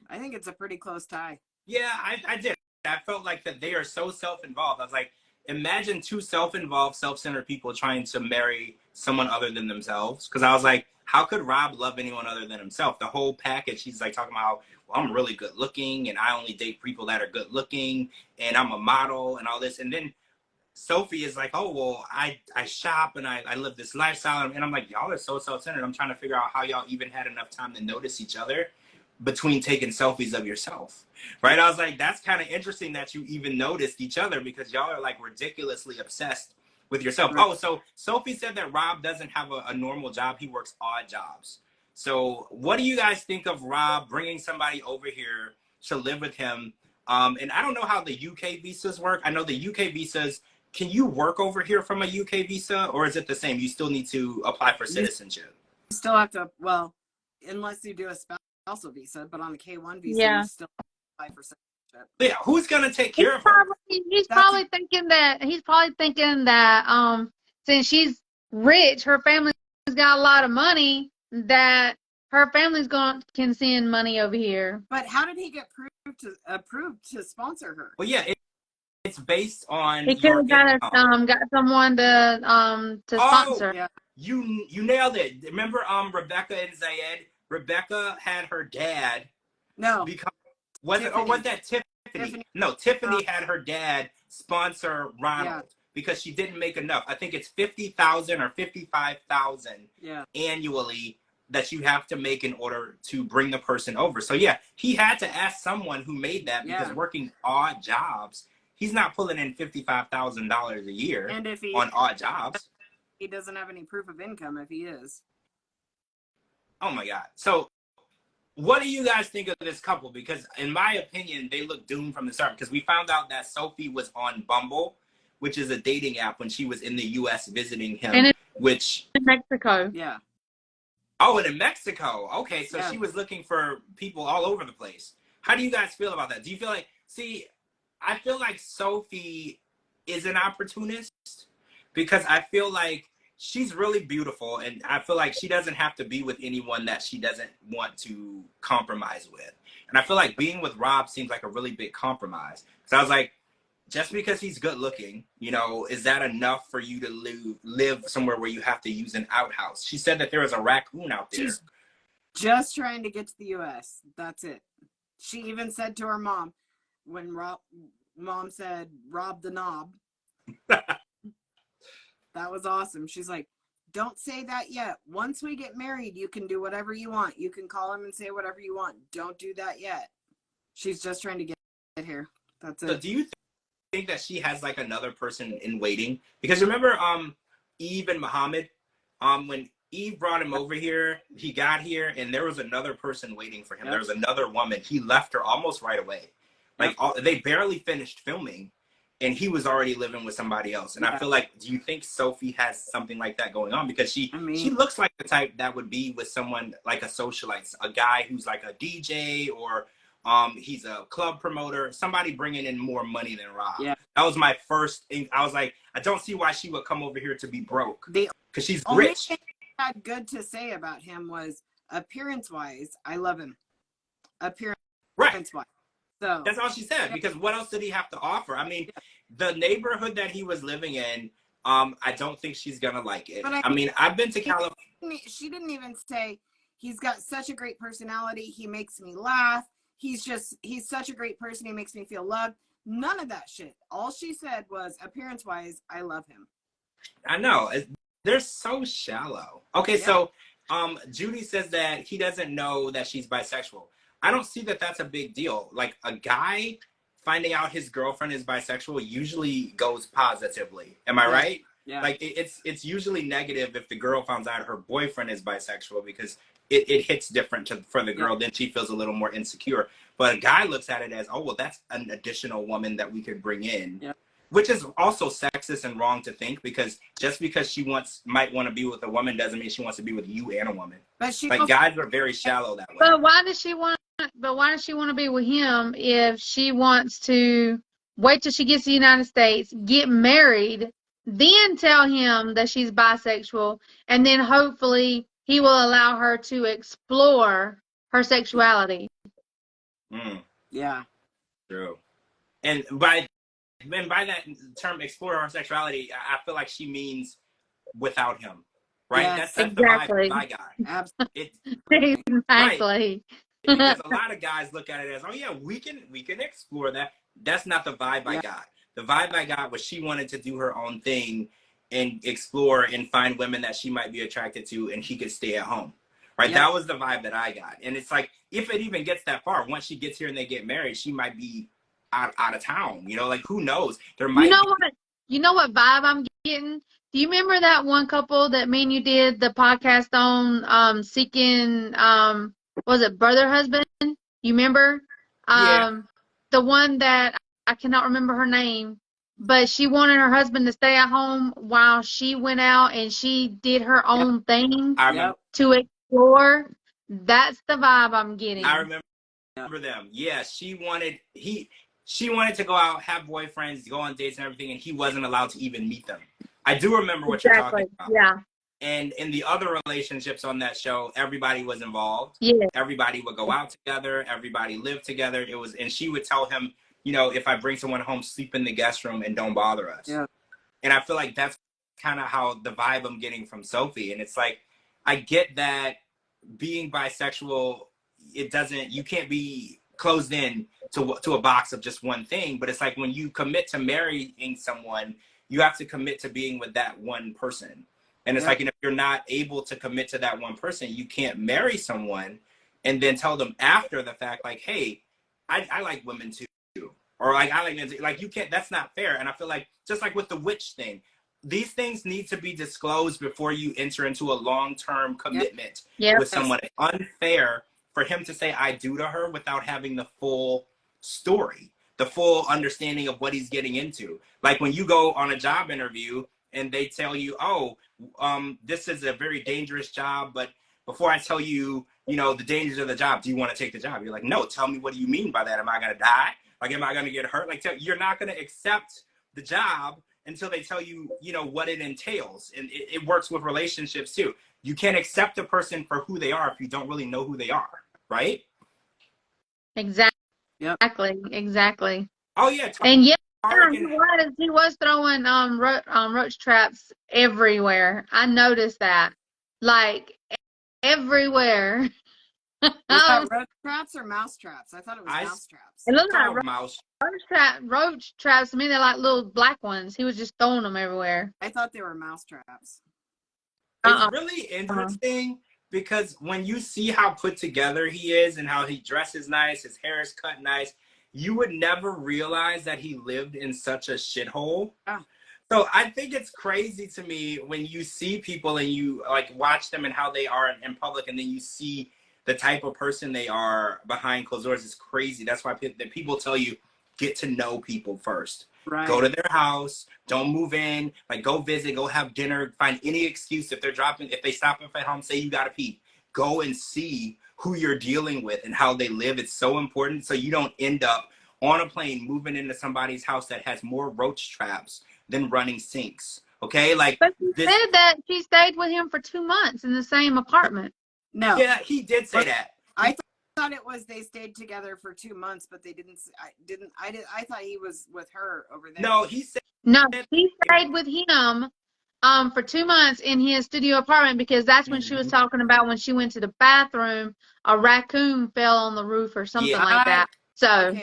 I think it's a pretty close tie. Yeah, I did. I felt like that they are so self-involved. I was like, imagine two self-involved, self-centered people trying to marry someone other than themselves. Because I was like, how could Rob love anyone other than himself? The whole package, he's like talking about, well, I'm really good looking and I only date people that are good looking and I'm a model and all this. And then Sophie is like, oh, well, I shop and I live this lifestyle. And I'm like, y'all are so self-centered. I'm trying to figure out how y'all even had enough time to notice each other between taking selfies of yourself, right? I was like, that's kind of interesting that you even noticed each other because y'all are like ridiculously obsessed with yourself. Right. Oh, so Sophie said that Rob doesn't have a normal job. He works odd jobs. So what do you guys think of Rob bringing somebody over here to live with him? And I don't know how the UK visas work. I know the UK visas, can you work over here from a UK visa or is it the same? You still need to apply for citizenship. You still have to, well, unless you do a spousal visa, but on the K1 visa, you still apply for citizenship. Yeah, who's gonna take care of her? He's probably thinking that since she's rich, her family's got a lot of money, that her family's can send money over here. But how did he get approved to sponsor her? Well, yeah, it's based on. He could have got someone to sponsor. Yeah. You nailed it. Remember Rebecca and Zayed? Rebecca had her dad. No. Was that Tiffany? No, Tiffany had her dad sponsor Ronald because she didn't make enough. I think it's $50,000 or $55,000 annually that you have to make in order to bring the person over. So yeah, he had to ask someone who made that because working odd jobs, he's not pulling in $55,000 a year and if he, on odd jobs. He doesn't have any proof of income if he is. Oh my God. So what do you guys think of this couple? Because in my opinion, they look doomed from the start. Because we found out that Sophie was on Bumble, which is a dating app, when she was in the U.S. visiting him. And which in Mexico. Yeah. Oh, and in Mexico. Okay, so Yeah. she was looking for people all over the place. How do you guys feel about that? Do you feel like, see, I feel like Sophie is an opportunist because I feel like she's really beautiful, and I feel like she doesn't have to be with anyone that she doesn't want to compromise with. And I feel like being with Rob seems like a really big compromise. So I was like, just because he's good looking, you know, is that enough for you to live somewhere where you have to use an outhouse? She said that there was a raccoon out there. She's just trying to get to the U.S. That's it. She even said to her mom, when mom said, "Rob the knob." That was awesome. She's like, "Don't say that yet. Once we get married, you can do whatever you want. You can call him and say whatever you want. Don't do that yet." She's just trying to get here. That's it. So do you think that she has like another person in waiting? Because remember Eve and Muhammad, when Eve brought him over here, he got here and there was another person waiting for him. Yep. There was another woman. He left her almost right away. Like they barely finished filming and he was already living with somebody else. And I feel like, do you think Sophie has something like that going on? Because she looks like the type that would be with someone like a socialite, a guy who's like a DJ, or he's a club promoter, somebody bringing in more money than Rob. Yeah. That was my first thing. I was like, I don't see why she would come over here to be broke. Because she's rich. Thing I had good to say about him was appearance-wise, I love him. Appearance-wise. So that's all she said, because what else did he have to offer? I mean, the neighborhood that he was living in, I don't think she's gonna like it. But I mean, I've been to California. She didn't even say, he's got such a great personality, he makes me laugh, he's such a great person, he makes me feel loved. None of that shit. All she said was, appearance-wise, I love him. I know. They're so shallow. Okay, so Judy says that he doesn't know that she's bisexual. I don't see that that's a big deal. Like, a guy finding out his girlfriend is bisexual usually goes positively. Am I right? Yeah. Like, it's usually negative if the girl finds out her boyfriend is bisexual, because it hits different for the girl. Then she feels a little more insecure. But a guy looks at it as, oh, well, that's an additional woman that we could bring in. Yeah. Which is also sexist and wrong to think, because just because she might want to be with a woman doesn't mean she wants to be with you and a woman. But guys are very shallow that way. But why does she want to be with him if she wants to wait till she gets to the United States, get married, then tell him that she's bisexual, and then hopefully he will allow her to explore her sexuality? Yeah. True. And by that term, explore her sexuality, I feel like she means without him, right? Yes, that's exactly. The vibe by guy. Exactly. Right. Because a lot of guys look at it as, oh yeah, we can explore that. That's not the vibe I got. The vibe I got was she wanted to do her own thing and explore and find women that she might be attracted to, and he could stay at home. Right? That was the vibe that I got. And it's like, if it even gets that far, once she gets here and they get married, she might be out of town. You know, like, who knows? There might You know what vibe I'm getting? Do you remember that one couple that me and you did the podcast on, seeking, was it brother husband? You remember? The one that I cannot remember her name, but she wanted her husband to stay at home while she went out and she did her own thing to explore. That's the vibe I'm getting. I remember them. Yeah, she wanted to go out, have boyfriends, go on dates and everything, and he wasn't allowed to even meet them. I do remember what you're talking about. Yeah. And in the other relationships on that show, everybody was involved. Yeah. Everybody would go out together. Everybody lived together. And she would tell him, you know, if I bring someone home, sleep in the guest room and don't bother us. Yeah. And I feel like that's kind of how the vibe I'm getting from Sophie. And it's like, I get that being bisexual, you can't be closed in to a box of just one thing. But it's like, when you commit to marrying someone, you have to commit to being with that one person. And it's like, if you're not able to commit to that one person, you can't marry someone and then tell them after the fact, like, hey, I like women too. Or like, I like men too. Like, you can't, that's not fair. And I feel like, just like with the witch thing, these things need to be disclosed before you enter into a long-term commitment with someone. It's unfair for him to say I do to her without having the full story, the full understanding of what he's getting into. Like when you go on a job interview and they tell you, oh, this is a very dangerous job, but before I tell you, you know, the dangers of the job, do you want to take the job? You're like, no, tell me, what do you mean by that? Am I going to die? Like, am I going to get hurt? Like, you're not going to accept the job until they tell you, you know, what it entails. And it works with relationships too. You can't accept a person for who they are if you don't really know who they are, right? Exactly. Yep. Exactly. Oh yeah. And yeah, he was throwing roach traps everywhere. I noticed that, like everywhere. Was that roach traps or mouse traps? I thought it was mouse traps. It looked like roach traps to me. They're like little black ones. He was just throwing them everywhere. I thought they were mouse traps. It's really interesting because when you see how put together he is and how he dresses nice, his hair is cut nice, you would never realize that he lived in such a shithole. So I think it's crazy to me when you see people and you like watch them and how they are in public, and then you see the type of person they are behind closed doors. Is crazy. That's why people tell you, get to know people first. Right. Go to their house. Don't move in. Like, go visit. Go have dinner. Find any excuse. If they stop at home, say you gotta pee. Go and see who you're dealing with and how they live. It's so important, so you don't end up on a plane moving into somebody's house that has more roach traps than running sinks. Okay, like. But she said that she stayed with him for 2 months in the same apartment. No. Yeah, he did say that. I thought it was they stayed together for 2 months, but they didn't. I thought he was with her over there. No, he said. No, he stayed with him for 2 months in his studio apartment, because that's when she was talking about when she went to the bathroom, a raccoon fell on the roof or something like that. So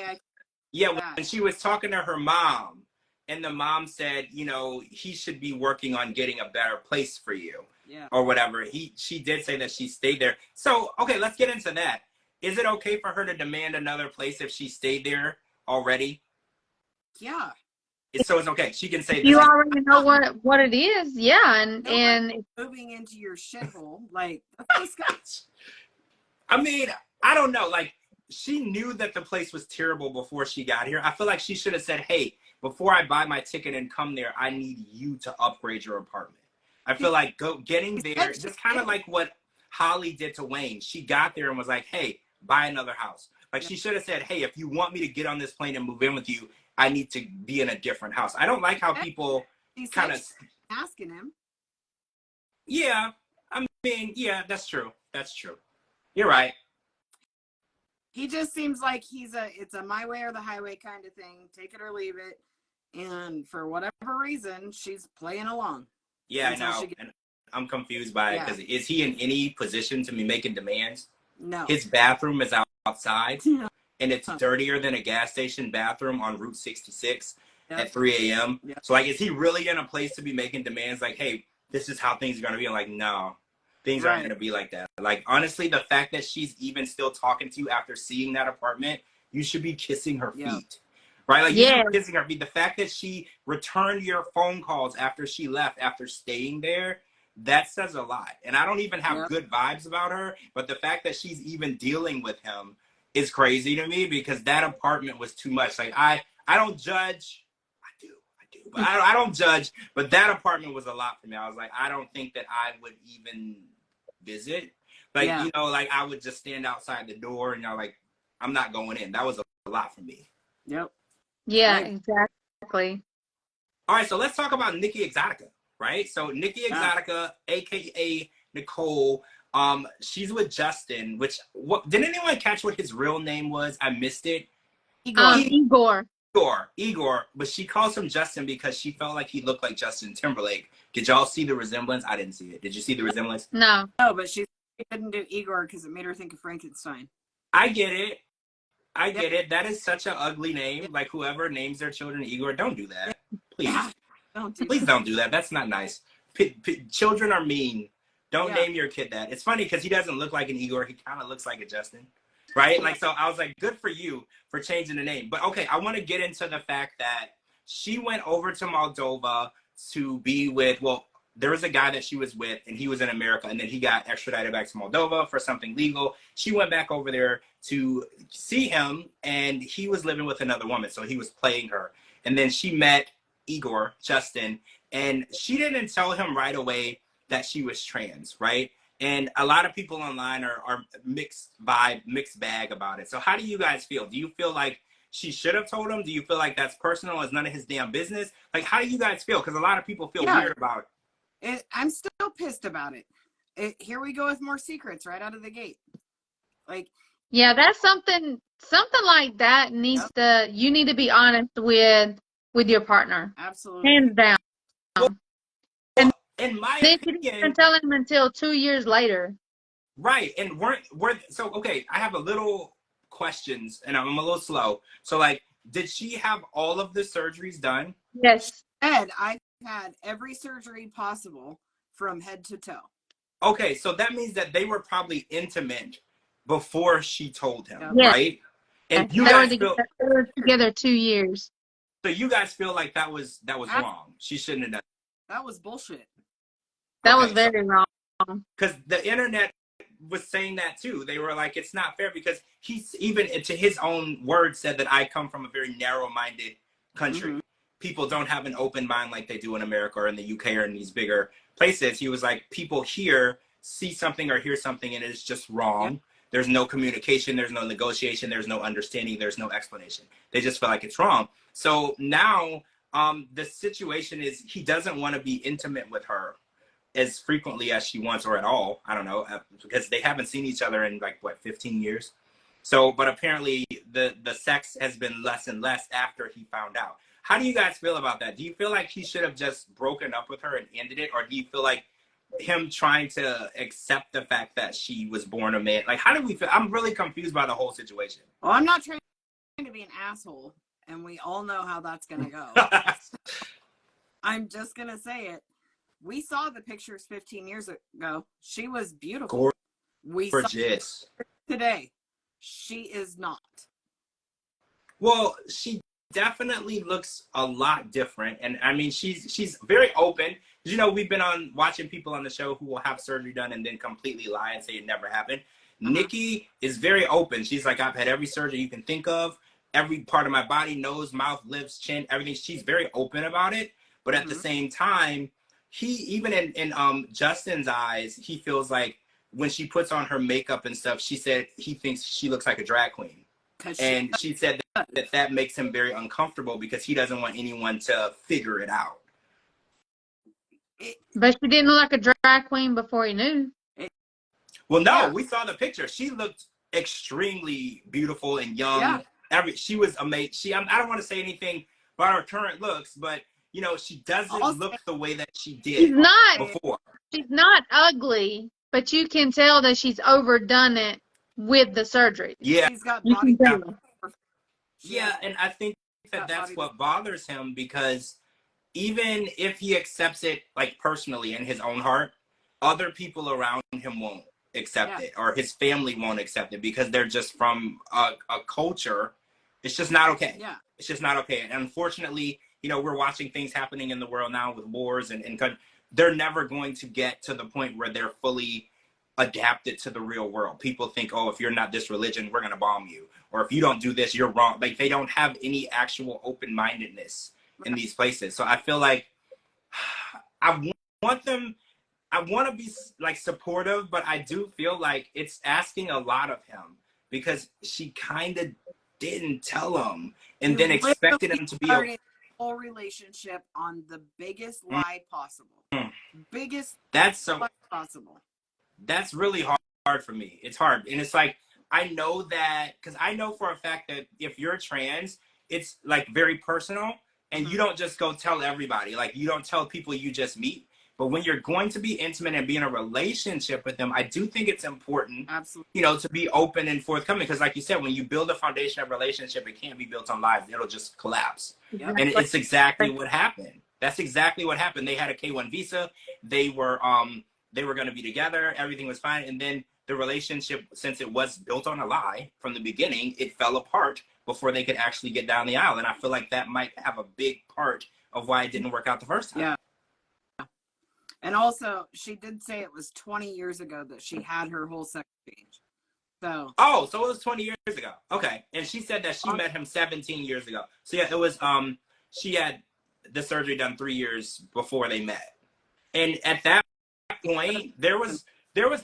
when she was talking to her mom, and the mom said, you know, he should be working on getting a better place for you. Yeah. Or whatever. She did say that she stayed there. So, okay, let's get into that. Is it okay for her to demand another place if she stayed there already? Yeah. So it's okay. She can say you already know what it is. Yeah, and moving into your shithole, like, that's disgusting. I mean, I don't know. Like, she knew that the place was terrible before she got here. I feel like she should have said, hey, before I buy my ticket and come there, I need you to upgrade your apartment. I feel like getting there, just kind of like what Holly did to Wayne. She got there and was like, hey, buy another house. Like, she should have said, hey, if you want me to get on this plane and move in with you, I need to be in a different house. I don't like how people kind of asking him. Yeah, I mean, yeah, that's true. That's true. You're right. He just seems like it's a my way or the highway kind of thing. Take it or leave it. And for whatever reason, she's playing along. Yeah, I know. And I'm confused by it because is he in any position to be making demands? No. His bathroom is outside, and it's dirtier than a gas station bathroom on Route 66 at 3 a.m. Yep. So, like, is he really in a place to be making demands like, hey, this is how things are going to be? I'm like, no, things aren't going to be like that. Like, honestly, the fact that she's even still talking to you after seeing that apartment, you should be kissing her feet. Right? Like, you're kissing her feet. The fact that she returned your phone calls after she left, after staying there, that says a lot. And I don't even have good vibes about her, but the fact that she's even dealing with him is crazy to me, because that apartment was too much. Like, I don't judge. I do. But I don't judge. But that apartment was a lot for me. I was like, I don't think that I would even visit. Like, you know, like, I would just stand outside the door and, you know, like, I'm not going in. That was a lot for me. Yep. Yeah, exactly. All right, so let's talk about Nikki Exotica, right? So Nikki Exotica, aka Nicole, she's with Justin. Did anyone catch what his real name was? I missed it. Igor. But she calls him Justin because she felt like he looked like Justin Timberlake. Did y'all see the resemblance? I didn't see it. Did you see the resemblance? No, but she couldn't do Igor because it made her think of Frankenstein. I get it. That is such an ugly name. Like, whoever names their children Igor, don't do that. Please. Please don't do that. That's not nice. Children are mean. Don't name your kid that. It's funny because he doesn't look like an Igor. He kind of looks like a Justin. Right? Like, so I was like, good for you for changing the name. But okay, I want to get into the fact that she went over to Moldova to be with, well, there was a guy that she was with, and he was in America, and then he got extradited back to Moldova for something legal. She went back over there to see him, and he was living with another woman, so he was playing her. And then she met Igor, Justin, and she didn't tell him right away that she was trans, right? And a lot of people online are mixed bag about it. So how do you guys feel? Do you feel like she should have told him? Do you feel like that's personal? It's none of his damn business? Like, how do you guys feel? Because a lot of people feel weird about it. I'm still pissed about it. Here we go with more secrets right out of the gate. Like, yeah, that's something like that needs to, you need to be honest with your partner. Absolutely. Hands down. Well, in my They opinion, didn't tell him until 2 years later. Right. And we're so okay, I have a little questions and I'm a little slow. So like, did she have all of the surgeries done? Yes. Ed, I've had every surgery possible from head to toe. Okay, so that means that they were probably intimate before she told him, Yes. right? And you they guys were together 2 years. So you guys feel like that was wrong. She shouldn't have done it. That was bullshit. That was very wrong. Because the internet was saying that too. They were like, it's not fair, because he's, even to his own words, said that I come from a very narrow-minded country. Mm-hmm. People don't have an open mind like they do in America or in the UK or in these bigger places. He was like, people here see something or hear something and it's just wrong. Yep. There's no communication, there's no negotiation, there's no understanding, there's no explanation. They just feel like it's wrong. So now the situation is he doesn't want to be intimate with her as frequently as she wants, or at all. I don't know, because they haven't seen each other in like, what, 15 years? So, but apparently the sex has been less and less after he found out. How do you guys feel about that? Do you feel like he should have just broken up with her and ended it? Or do you feel like him trying to accept the fact that she was born a man? Like, how do we feel? I'm really confused by the whole situation. Well, I'm not trying to be an asshole, and we all know how that's going to go. I'm just going to say it. We saw the pictures 15 years ago. She was beautiful. Gorgeous. Today, she is not. Well, she definitely looks a lot different, and I mean, she's very open. You know, we've been on watching people on the show who will have surgery done and then completely lie and say it never happened. Nikki is very open. She's like, I've had every surgery you can think of, every part of my body, nose, mouth, lips, chin, everything. She's very open about it, but at the same time, he, even in Justin's eyes, he feels like when she puts on her makeup and stuff, she said he thinks she looks like a drag queen. And she said that makes him very uncomfortable because he doesn't want anyone to figure it out. But she didn't look like a drag queen before he knew. Well, no, we saw the picture. She looked extremely beautiful and young. Yeah. She was amazing. I don't want to say anything about her current looks, but you know, she doesn't look the way that she did before. She's not ugly, but you can tell that she's overdone it with the surgery. Yeah. She's got body. Yeah, and I think that's what bothers him, because even if he accepts it, like, personally in his own heart, other people around him won't accept it, or his family won't accept it, because they're just from a culture. It's just not okay. Yeah. It's just not okay. And unfortunately, you know, we're watching things happening in the world now with wars, and they're never going to get to the point where they're fully adapted to the real world. People think, oh, if you're not this religion, we're going to bomb you. Or if you don't do this, you're wrong. Like, they don't have any actual open-mindedness in these places. So I feel like I want to be like supportive, but I do feel like it's asking a lot of him, because she kind of didn't tell him and then expected him to be a whole relationship on the biggest lie possible. Biggest lie possible. That's really hard for me. It's hard. And it's like, I know that, because I know for a fact that if you're trans, it's like very personal, and you don't just go tell everybody. Like, you don't tell people you just meet. But when you're going to be intimate and be in a relationship with them, I do think it's important, you know, to be open and forthcoming. Because like you said, when you build a foundation of relationship, it can't be built on lies. It'll just collapse. Yep. And it's exactly what happened. That's exactly what happened. They had a K-1 visa. They were going to be together. Everything was fine. And then the relationship, since it was built on a lie from the beginning, it fell apart before they could actually get down the aisle. And I feel like that might have a big part of why it didn't work out the first time. Yeah. And also, she did say it was 20 years ago that she had her whole sex change. So. Oh, so it was 20 years ago. Okay. And she said that she met him 17 years ago. So yeah, it was she had the surgery done 3 years before they met. And at that point, there was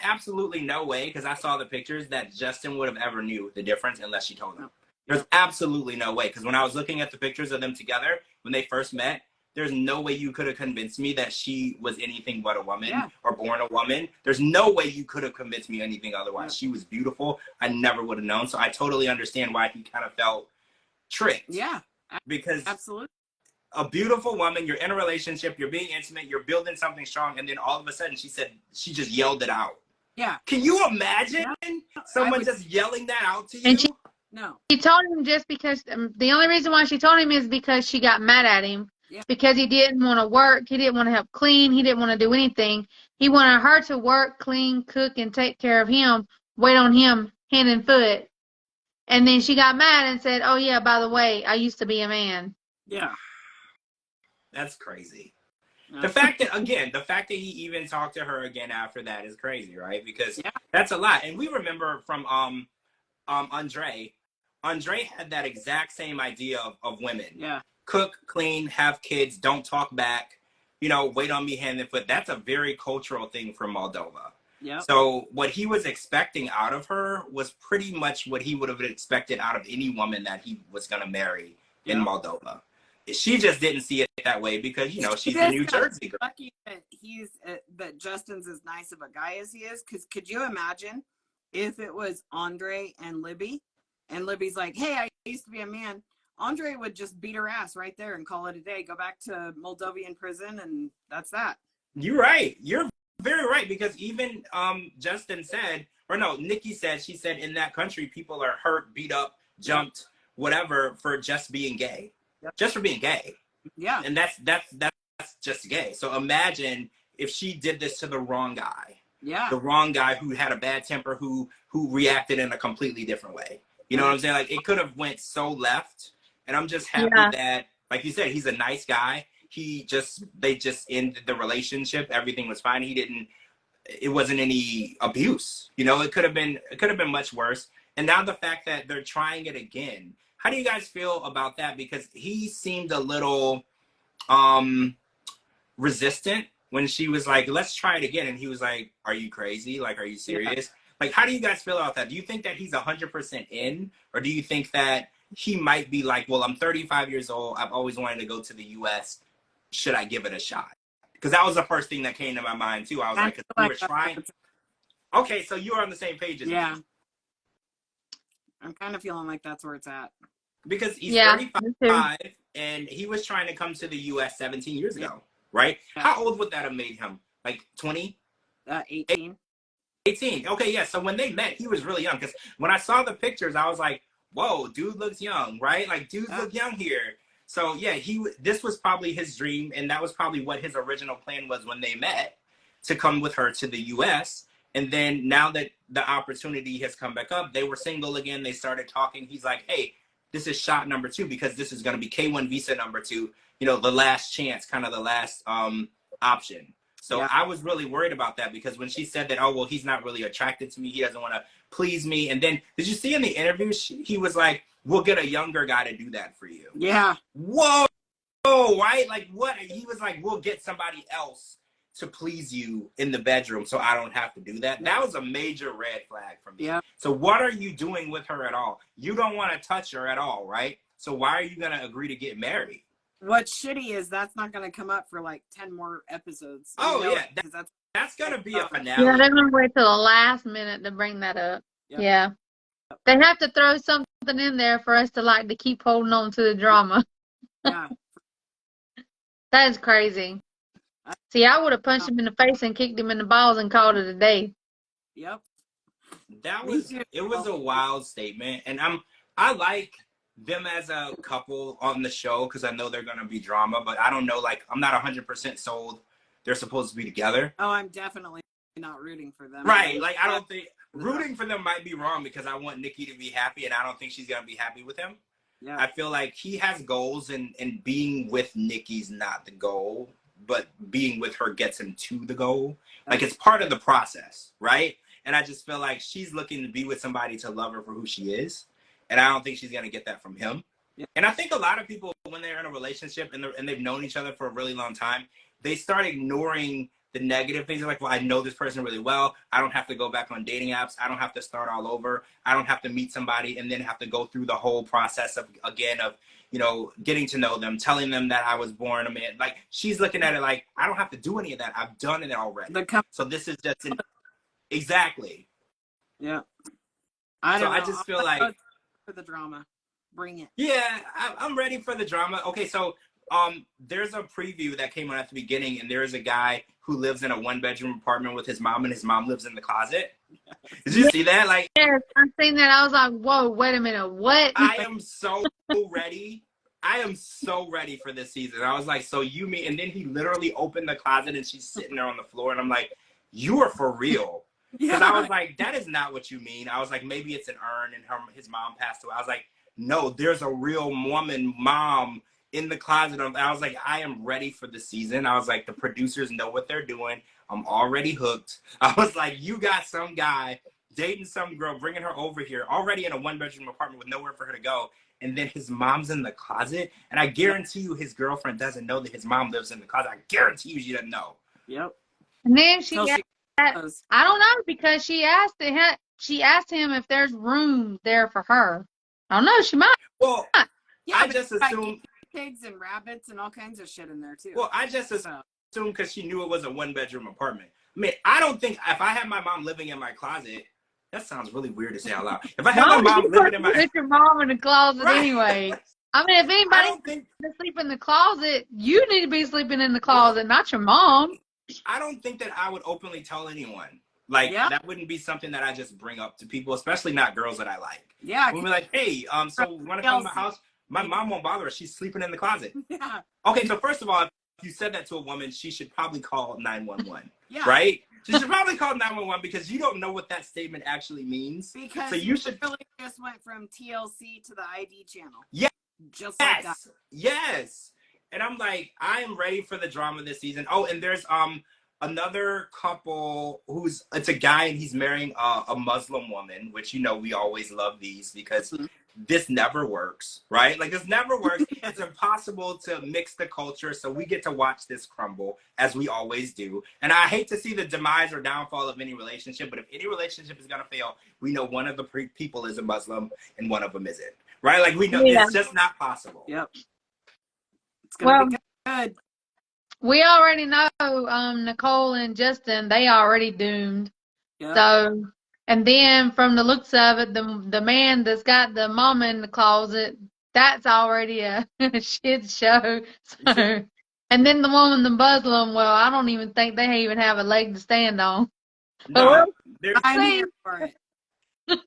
absolutely no way, because I saw the pictures, that Justin would have ever knew the difference unless she told him. There's absolutely no way, because when I was looking at the pictures of them together when they first met, there's no way you could have convinced me that she was anything but a woman or born a woman. There's no way you could have convinced me anything otherwise. She was beautiful. I never would have known. So I totally understand why he kind of felt tricked. Yeah, because absolutely. A beautiful woman, you're in a relationship, you're being intimate, you're building something strong, and then all of a sudden she just yelled it out. Yeah. Can you imagine someone just yelling that out to you? And she told him just because, the only reason why she told him is because she got mad at him. Yeah. Because he didn't want to work, he didn't want to help clean, he didn't want to do anything. He wanted her to work, clean, cook, and take care of him, wait on him hand and foot. And then she got mad and said, oh yeah, by the way, I used to be a man. Yeah. That's crazy. The fact that he even talked to her again after that is crazy, right? Because that's a lot. And we remember from Andre had that exact same idea of women. Yeah. Cook, clean, have kids, don't talk back, wait on me hand and foot. That's a very cultural thing from Moldova. Yeah. So what he was expecting out of her was pretty much what he would have expected out of any woman that he was going to marry in Moldova. She just didn't see it that way because, she's a New Jersey girl. Lucky that that Justin's as nice of a guy as he is. Because could you imagine if it was Andre and Libby, and Libby's like, hey, I used to be a man. Andre would just beat her ass right there and call it a day. Go back to Moldovan prison, and that's that. You're right. You're very right, because even Justin said, or no, Nikki said, she said in that country people are hurt, beat up, jumped, whatever, for just being gay. Just for being gay. Yeah. And that's just gay. So imagine if she did this to the wrong guy. Yeah. The wrong guy who had a bad temper, who reacted in a completely different way. You know what I'm saying? Like, it could have went so left. And I'm just happy that, like you said, he's a nice guy. They just ended the relationship. Everything was fine. It wasn't any abuse. It could have been much worse. And now the fact that they're trying it again. How do you guys feel about that? Because he seemed a little resistant when she was like, let's try it again. And he was like, are you crazy? Like, are you serious? Yeah. Like, how do you guys feel about that? Do you think that he's 100% in? Or do you think that he might be like, well, I'm 35 years old. I've always wanted to go to the U.S. Should I give it a shot? Because that was the first thing that came to my mind, too. I was like, we were trying. Okay, so you were on the same page as me. I'm kind of feeling like that's where it's at. Because he's 35 and he was trying to come to the U.S. 17 years ago, right? Yeah. How old would that have made him? Like 20? 18. 18. Okay, yeah. So when they met, he was really young. Because when I saw the pictures, I was like, whoa, dude looks young, right? Like, dudes look young here. So, yeah, this was probably his dream, and that was probably what his original plan was when they met, to come with her to the U.S., and then now that the opportunity has come back up, they were single again. They started talking. He's like, hey, this is shot number 2, because this is going to be K1 visa number 2, the last chance, kind of the last option. So I was really worried about that, because when she said that, oh, well, he's not really attracted to me. He doesn't want to please me. And then did you see in the interview, he was like, we'll get a younger guy to do that for you. Yeah. Whoa, right? Like, what? He was like, we'll get somebody else to please you in the bedroom so I don't have to do that. That was a major red flag for me. Yeah. So what are you doing with her at all? You don't want to touch her at all, right? So why are you going to agree to get married? What's shitty is that's not going to come up for like 10 more episodes. Oh, yeah. That's going to be a finale. Yeah, they're going to wait till the last minute to bring that up. Yep. Yeah. They have to throw something in there for us to keep holding on to the drama. Yeah. That is crazy. See, I would have punched him in the face and kicked him in the balls and called it a day. Yep. It was a wild statement. And I like them as a couple on the show, because I know they're going to be drama, but I don't know, I'm not 100% sold they're supposed to be together. Oh, I'm definitely not rooting for them. Right. I don't think rooting for them might be wrong, because I want Nikki to be happy, and I don't think she's going to be happy with him. Yeah. I feel like he has goals, and being with Nikki's not the goal. but being with her gets him to the goal. Like, it's part of the process, right? And I just feel like she's looking to be with somebody to love her for who she is. And I don't think she's going to get that from him. Yeah. And I think a lot of people, when they're in a relationship and they've known each other for a really long time, they start ignoring the negative things. They're like, well, I know this person really well. I don't have to go back on dating apps. I don't have to start all over. I don't have to meet somebody and then have to go through the whole process of you know, getting to know them, telling them that I was born a man. Like, she's looking at it like, I don't have to do any of that. I've done it already. So this is just exactly. Yeah. I don't know. I just feel like for the drama, bring it. Yeah, I'm ready for the drama. Okay, so there's a preview that came on at the beginning, and there's a guy who lives in a 1-bedroom apartment with his mom, and his mom lives in the closet. Did you see that? Like, yes, I've seen that. I was like, whoa, wait a minute, what? I am so ready. I am so ready for this season. I was like, so you mean? And then he literally opened the closet, and she's sitting there on the floor, and I'm like, you are for real. Because I was like, that is not what you mean. I was like, maybe it's an urn, and his mom passed away. I was like, no, there's a real woman, mom, in the closet. I was like, I am ready for the season. I was like, the producers know what they're doing. I'm already hooked. I was like, you got some guy dating some girl, bringing her over here, already in a 1-bedroom apartment with nowhere for her to go. And then his mom's in the closet. And I guarantee you his girlfriend doesn't know that his mom lives in the closet. I guarantee you she doesn't know. Yep. And then I don't know, because she asked him if there's room there for her. I don't know. She might. Well, yeah, I just assumed pigs and rabbits and all kinds of shit in there too. Well, I just assumed because she knew it was a 1-bedroom apartment. I mean, I don't think if I had my mom living in my closet, that sounds really weird to say out loud. If I had my mom living in my put your mom in the closet right. Anyway. I mean, if anybody to sleep in the closet, you need to be sleeping in the closet, not your mom. I don't think that I would openly tell anyone. Like, that wouldn't be something that I just bring up to people, especially not girls that I like. Yeah. We'll be like, hey, so want to come to my house? My mom won't bother her. She's sleeping in the closet. Yeah. Okay, so first of all, if you said that to a woman, she should probably call 911. Yeah. Right? She should probably call 911 because you don't know what that statement actually means. Because so you should really just went from TLC to the ID channel. Yeah. Just like that. Yes. And I'm like, I am ready for the drama this season. Oh, and there's another couple it's a guy and he's marrying a Muslim woman, which, you know, we always love these because this never works, right? Like, this never works. It's impossible to mix the culture, so we get to watch this crumble, as we always do. And I hate to see the demise or downfall of any relationship, but if any relationship is going to fail, we know one of the people is a Muslim and one of them isn't, right? Like, we know it's just not possible. Yep. It's going to be good. We already know Nicole and Justin, they already doomed. Yep. So, and then from the looks of it, the man that's got the mama in the closet, that's already a shit show. So, and then the woman, the Muslim, well, I don't even think they even have a leg to stand on. No, I'm here for it.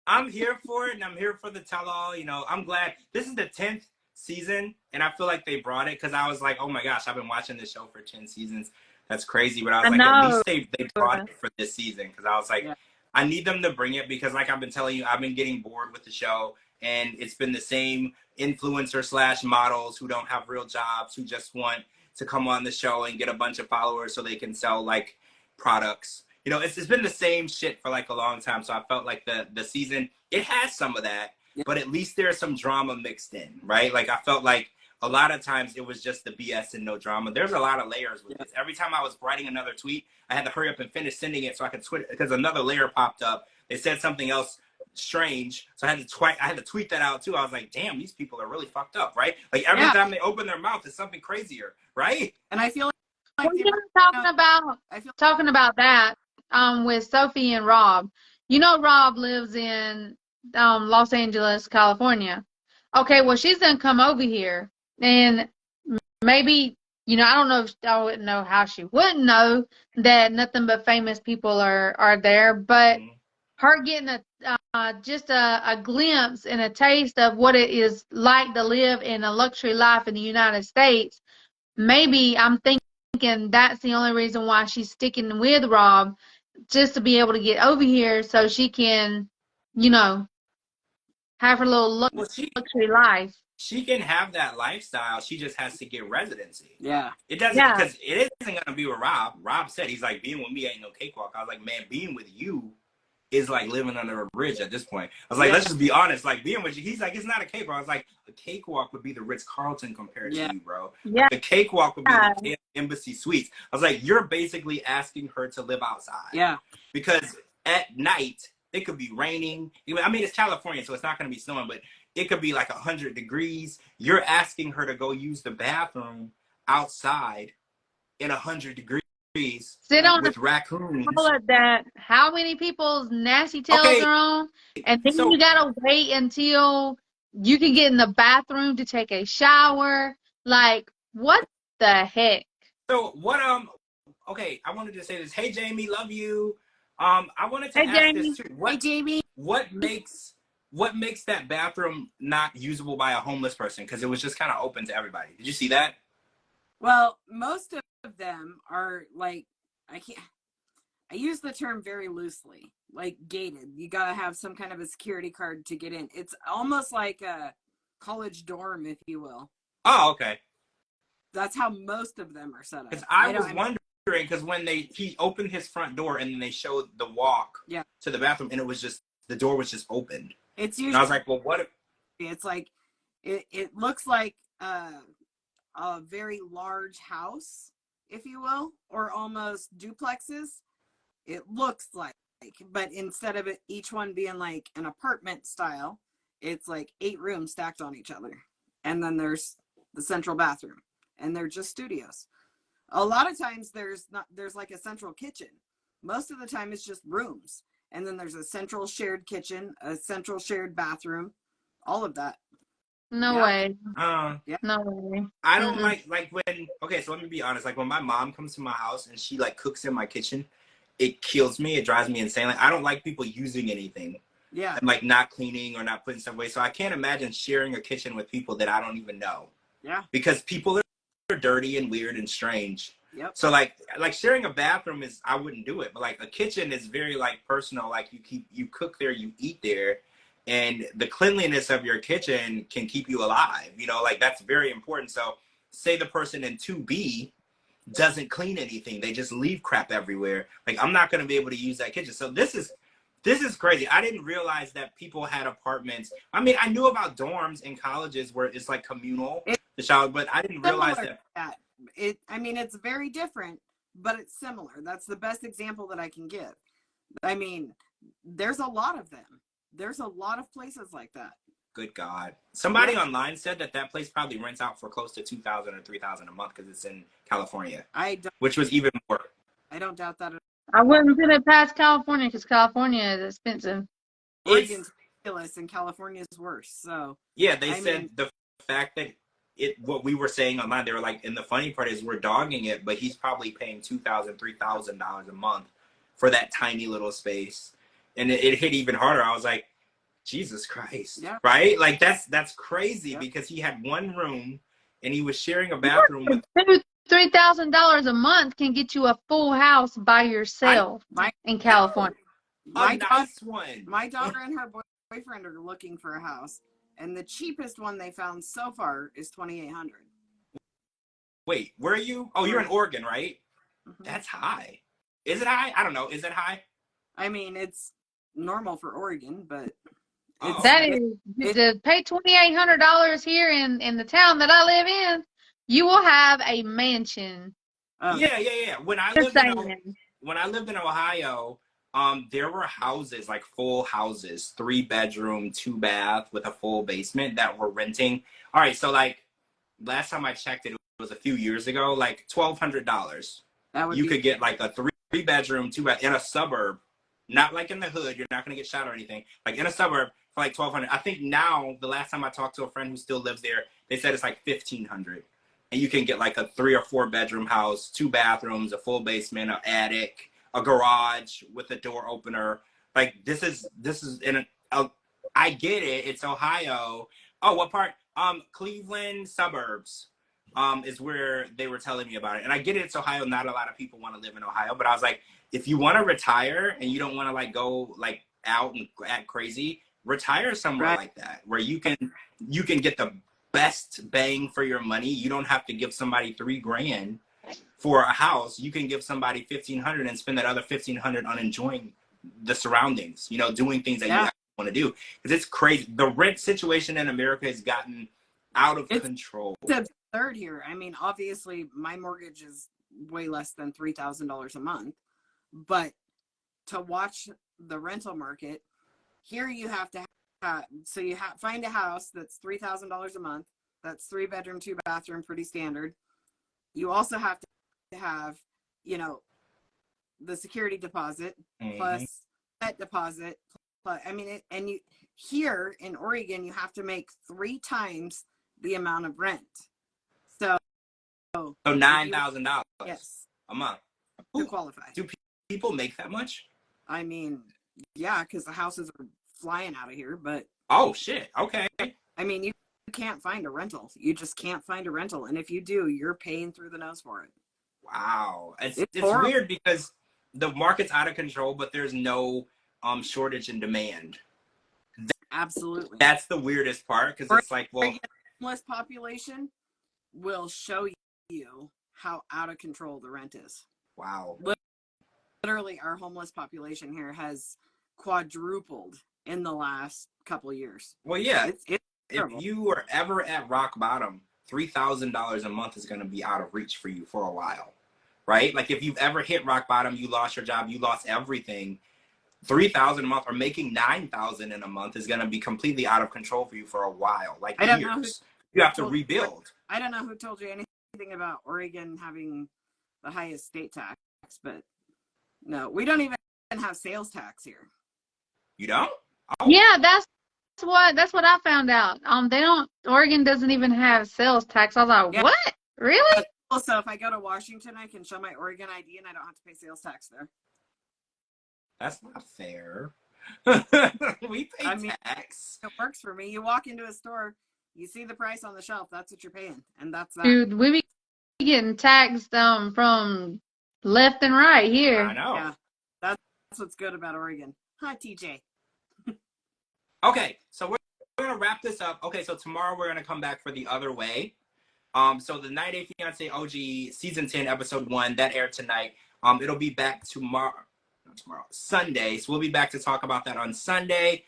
I'm here for it, and I'm here for the tell-all. You know, I'm glad. This is the 10th season, and I feel like they brought it because I was like, oh my gosh, I've been watching this show for 10 seasons. That's crazy. But I was like, at least they brought it for this season, because I was like, I need them to bring it, because like I've been telling you, I've been getting bored with the show, and it's been the same influencer / models who don't have real jobs, who just want to come on the show and get a bunch of followers so they can sell like products. You know, it's been the same shit for like a long time. So I felt like the season, it has some of that, but at least there's some drama mixed in, right? Like, I felt like a lot of times it was just the BS and no drama. There's a lot of layers with this. Every time I was writing another tweet, I had to hurry up and finish sending it so I could tweet, because another layer popped up. They said something else strange, so I had to tweet that out too. I was like, damn, these people are really fucked up, right? Like, every time they open their mouth, it's something crazier, right? And I feel like we're talking about that with Sophie and Rob. You know, Rob lives in Los Angeles, California. Okay, well, she's gonna come over here, and maybe, you know, I don't know if I wouldn't know how she wouldn't know that nothing but famous people are there, but her getting just a glimpse and a taste of what it is like to live in a luxury life in the United States, maybe I'm thinking that's the only reason why she's sticking with Rob, just to be able to get over here so she can, you know, have her little luxury life. she can have that lifestyle. She just has to get residency. Yeah. It doesn't, Yeah. because it isn't going to be with Rob. Rob said, he's like, being with me ain't no cakewalk. I was like, man, being with you is like living under a bridge at this point. I was like, let's just be honest. Like, being with you, he's like, it's not a cakewalk. I was like, a cakewalk would be the Ritz-Carlton compared to you, bro. Yeah. Like, the cakewalk would be the Embassy Suites. I was like, you're basically asking her to live outside. Yeah. Because at night, it could be raining. I mean, it's California, so it's not going to be snowing, but it could be like 100 degrees. You're asking her to go use the bathroom outside in 100 degrees. Sit on with the raccoons. That how many people's nasty tails are on, and then you gotta wait until you can get in the bathroom to take a shower. Like, what the heck? So what? Okay, I wanted to say this. Hey, Jamie, love you. I wanted to ask Jamie. this too. What, Jamie. What makes that bathroom not usable by a homeless person? Because it was just kind of open to everybody. Did you see that? Well, most of them are like, I use the term very loosely, like gated. You got to have some kind of a security card to get in. It's almost like a college dorm, if you will. Oh, okay. That's how most of them are set up. Because I was wondering, because when he opened his front door and then they showed the walk to the bathroom, and it was just, the door was just opened. It's usually, and I was like, well, what if... It's like, it looks like a very large house, if you will, or almost duplexes. It looks like, but instead of it, each one being like an apartment style, it's like 8 rooms stacked on each other. And then there's the central bathroom, and they're just studios. A lot of times there's like a central kitchen. Most of the time it's just rooms. And then there's a central shared kitchen, a central shared bathroom, all of that. No way. No way. I don't like when, okay, so let me be honest. Like, when my mom comes to my house and she like cooks in my kitchen, it kills me. It drives me insane. Like, I don't like people using anything. Yeah. And like not cleaning or not putting stuff away. So I can't imagine sharing a kitchen with people that I don't even know. Yeah. Because people are dirty and weird and strange. Yep. So like sharing a bathroom is, I wouldn't do it. But like a kitchen is very like personal. Like you cook there, you eat there. And the cleanliness of your kitchen can keep you alive. You know, like that's very important. So say the person in 2B doesn't clean anything. They just leave crap everywhere. Like, I'm not going to be able to use that kitchen. So this is crazy. I didn't realize that people had apartments. I mean, I knew about dorms in colleges where it's like communal, the shower, but I didn't realize that. I mean, it's very different, but it's similar. That's the best example that I can give. I mean, there's a lot of them. There's a lot of places like that. Good God. Somebody online said that place probably rents out for close to $2,000 or $3,000 a month because it's in California. Which was even more. I don't doubt that. I wouldn't put it past California because California is expensive. Oregon's ridiculous and California's worse. So yeah, they said the fact that what we were saying online, they were like, and the funny part is we're dogging it, but he's probably paying $2,000, $3,000 a month for that tiny little space. And it hit even harder. I was like, Jesus Christ, right? Like that's crazy because he had one room and he was sharing a bathroom with $3,000 a month can get you a full house by yourself in California. My daughter and her boyfriend are looking for a house, and the cheapest one they found so far is $2,800. Wait, where are you? Oh, you're in Oregon, right? Mm-hmm. That's high. Is it high? I don't know. Is it high? I mean, it's normal for Oregon, but to pay $2,800 here in the town that I live in, you will have a mansion. Yeah. When I lived in Ohio, there were houses, like full houses, 3-bedroom, 2-bath with a full basement that were renting. All right, so like last time I checked it was a few years ago, like $1,200. You could get like a 3-bedroom, 2-bath in a suburb. Not like in the hood, you're not gonna get shot or anything. Like in a suburb for like $1,200. I think now, the last time I talked to a friend who still lives there, they said it's like $1,500. And you can get like a 3 or 4 bedroom house, 2 bathrooms, a full basement, an attic, a garage with a door opener. Like this is I get it. It's Ohio. Oh, what part? Cleveland suburbs is where they were telling me about it. And I get it. It's Ohio. Not a lot of people want to live in Ohio, but I was like, if you want to retire and you don't want to like go like out and act crazy, retire somewhere like that where you can get the best bang for your money. You don't have to give somebody $3,000 for a house. You can give somebody $1,500 and spend that other $1,500 on enjoying the surroundings, you know, doing things that you actually want to do. Because it's crazy. The rent situation in America has gotten out of control. It's absurd here. I mean, obviously, my mortgage is way less than $3,000 a month, but to watch the rental market here, you have to find a house that's $3,000 a month. That's 3-bedroom, 2-bathroom, pretty standard. You also have to have, you know, the security deposit plus pet deposit. Plus, I mean, here in Oregon, you have to make 3 times the amount of rent. So $9,000 a month to qualify. Do people make that much? I mean, yeah, because the houses are flying out of here. But oh shit, okay. I mean, you can't find a rental. You just can't find a rental, and if you do, you're paying through the nose for it. Wow, it's weird because the market's out of control, but there's no shortage in demand. Absolutely, that's the weirdest part, because it's like, well, homeless population will show you how out of control the rent is. Wow, literally, our homeless population here has quadrupled in the last couple of years. Well, yeah, it's if you are ever at rock bottom, $3,000 a month is going to be out of reach for you for a while, right? Like if you've ever hit rock bottom, you lost your job, you lost everything. $3,000 a month, or making $9,000 in a month, is going to be completely out of control for you for a while, like years. You have to rebuild. I don't know who told you anything about Oregon having the highest state tax, but no, we don't even have sales tax here. You don't? Oh. Yeah, that's what I found out. Oregon doesn't even have sales tax. I was like, what? Really? Also, if I go to Washington, I can show my Oregon ID and I don't have to pay sales tax there. That's not fair. We pay tax. It works for me. You walk into a store, you see the price on the shelf, that's what you're paying. And that's that. Dude, we be getting taxed from left and right here. I know. Yeah. That's what's good about Oregon. Hi, TJ. Okay, so we're going to wrap this up. Okay, so tomorrow we're going to come back for The Other Way. So the 90 Day Fiance OG Season 10, Episode 1, that aired tonight. It'll be back Sunday. So we'll be back to talk about that on Sunday.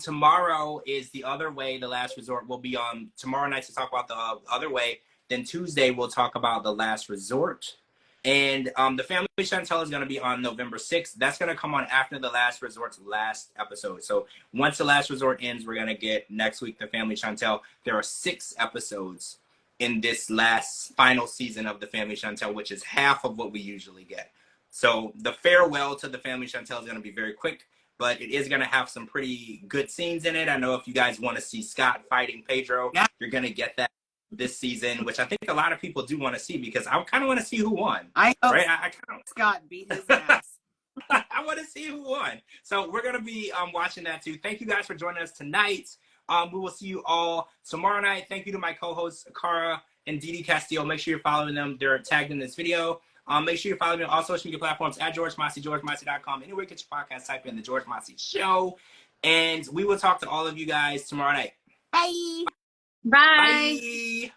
Tomorrow is The Other Way, The Last Resort. We'll be on tomorrow night to talk about The Other Way. Then Tuesday, we'll talk about The Last Resort. And the Family Chantel is going to be on November 6th. That's going to come on after The Last Resort's last episode. So once The Last Resort ends, we're going to get next week The Family Chantel. There are 6 episodes in this final season of The Family Chantel, which is half of what we usually get. So the farewell to The Family Chantel is going to be very quick, but it is going to have some pretty good scenes in it. I know if you guys want to see Scott fighting Pedro, you're going to get that this season, which I think a lot of people do want to see, because I kind of want to see who won. I Scott beat his ass. I want to see who won. So we're going to be watching that too. Thank you guys for joining us tonight. We will see you all tomorrow night. Thank you to my co-hosts, Cara and Didi Castillo. Make sure you're following them. They're tagged in this video. Make sure you follow me on all social media platforms at George Mossey, GeorgeMossey.com. Anywhere you get your podcast, type in The George Mossey Show. And we will talk to all of you guys tomorrow night. Bye. Bye. Bye.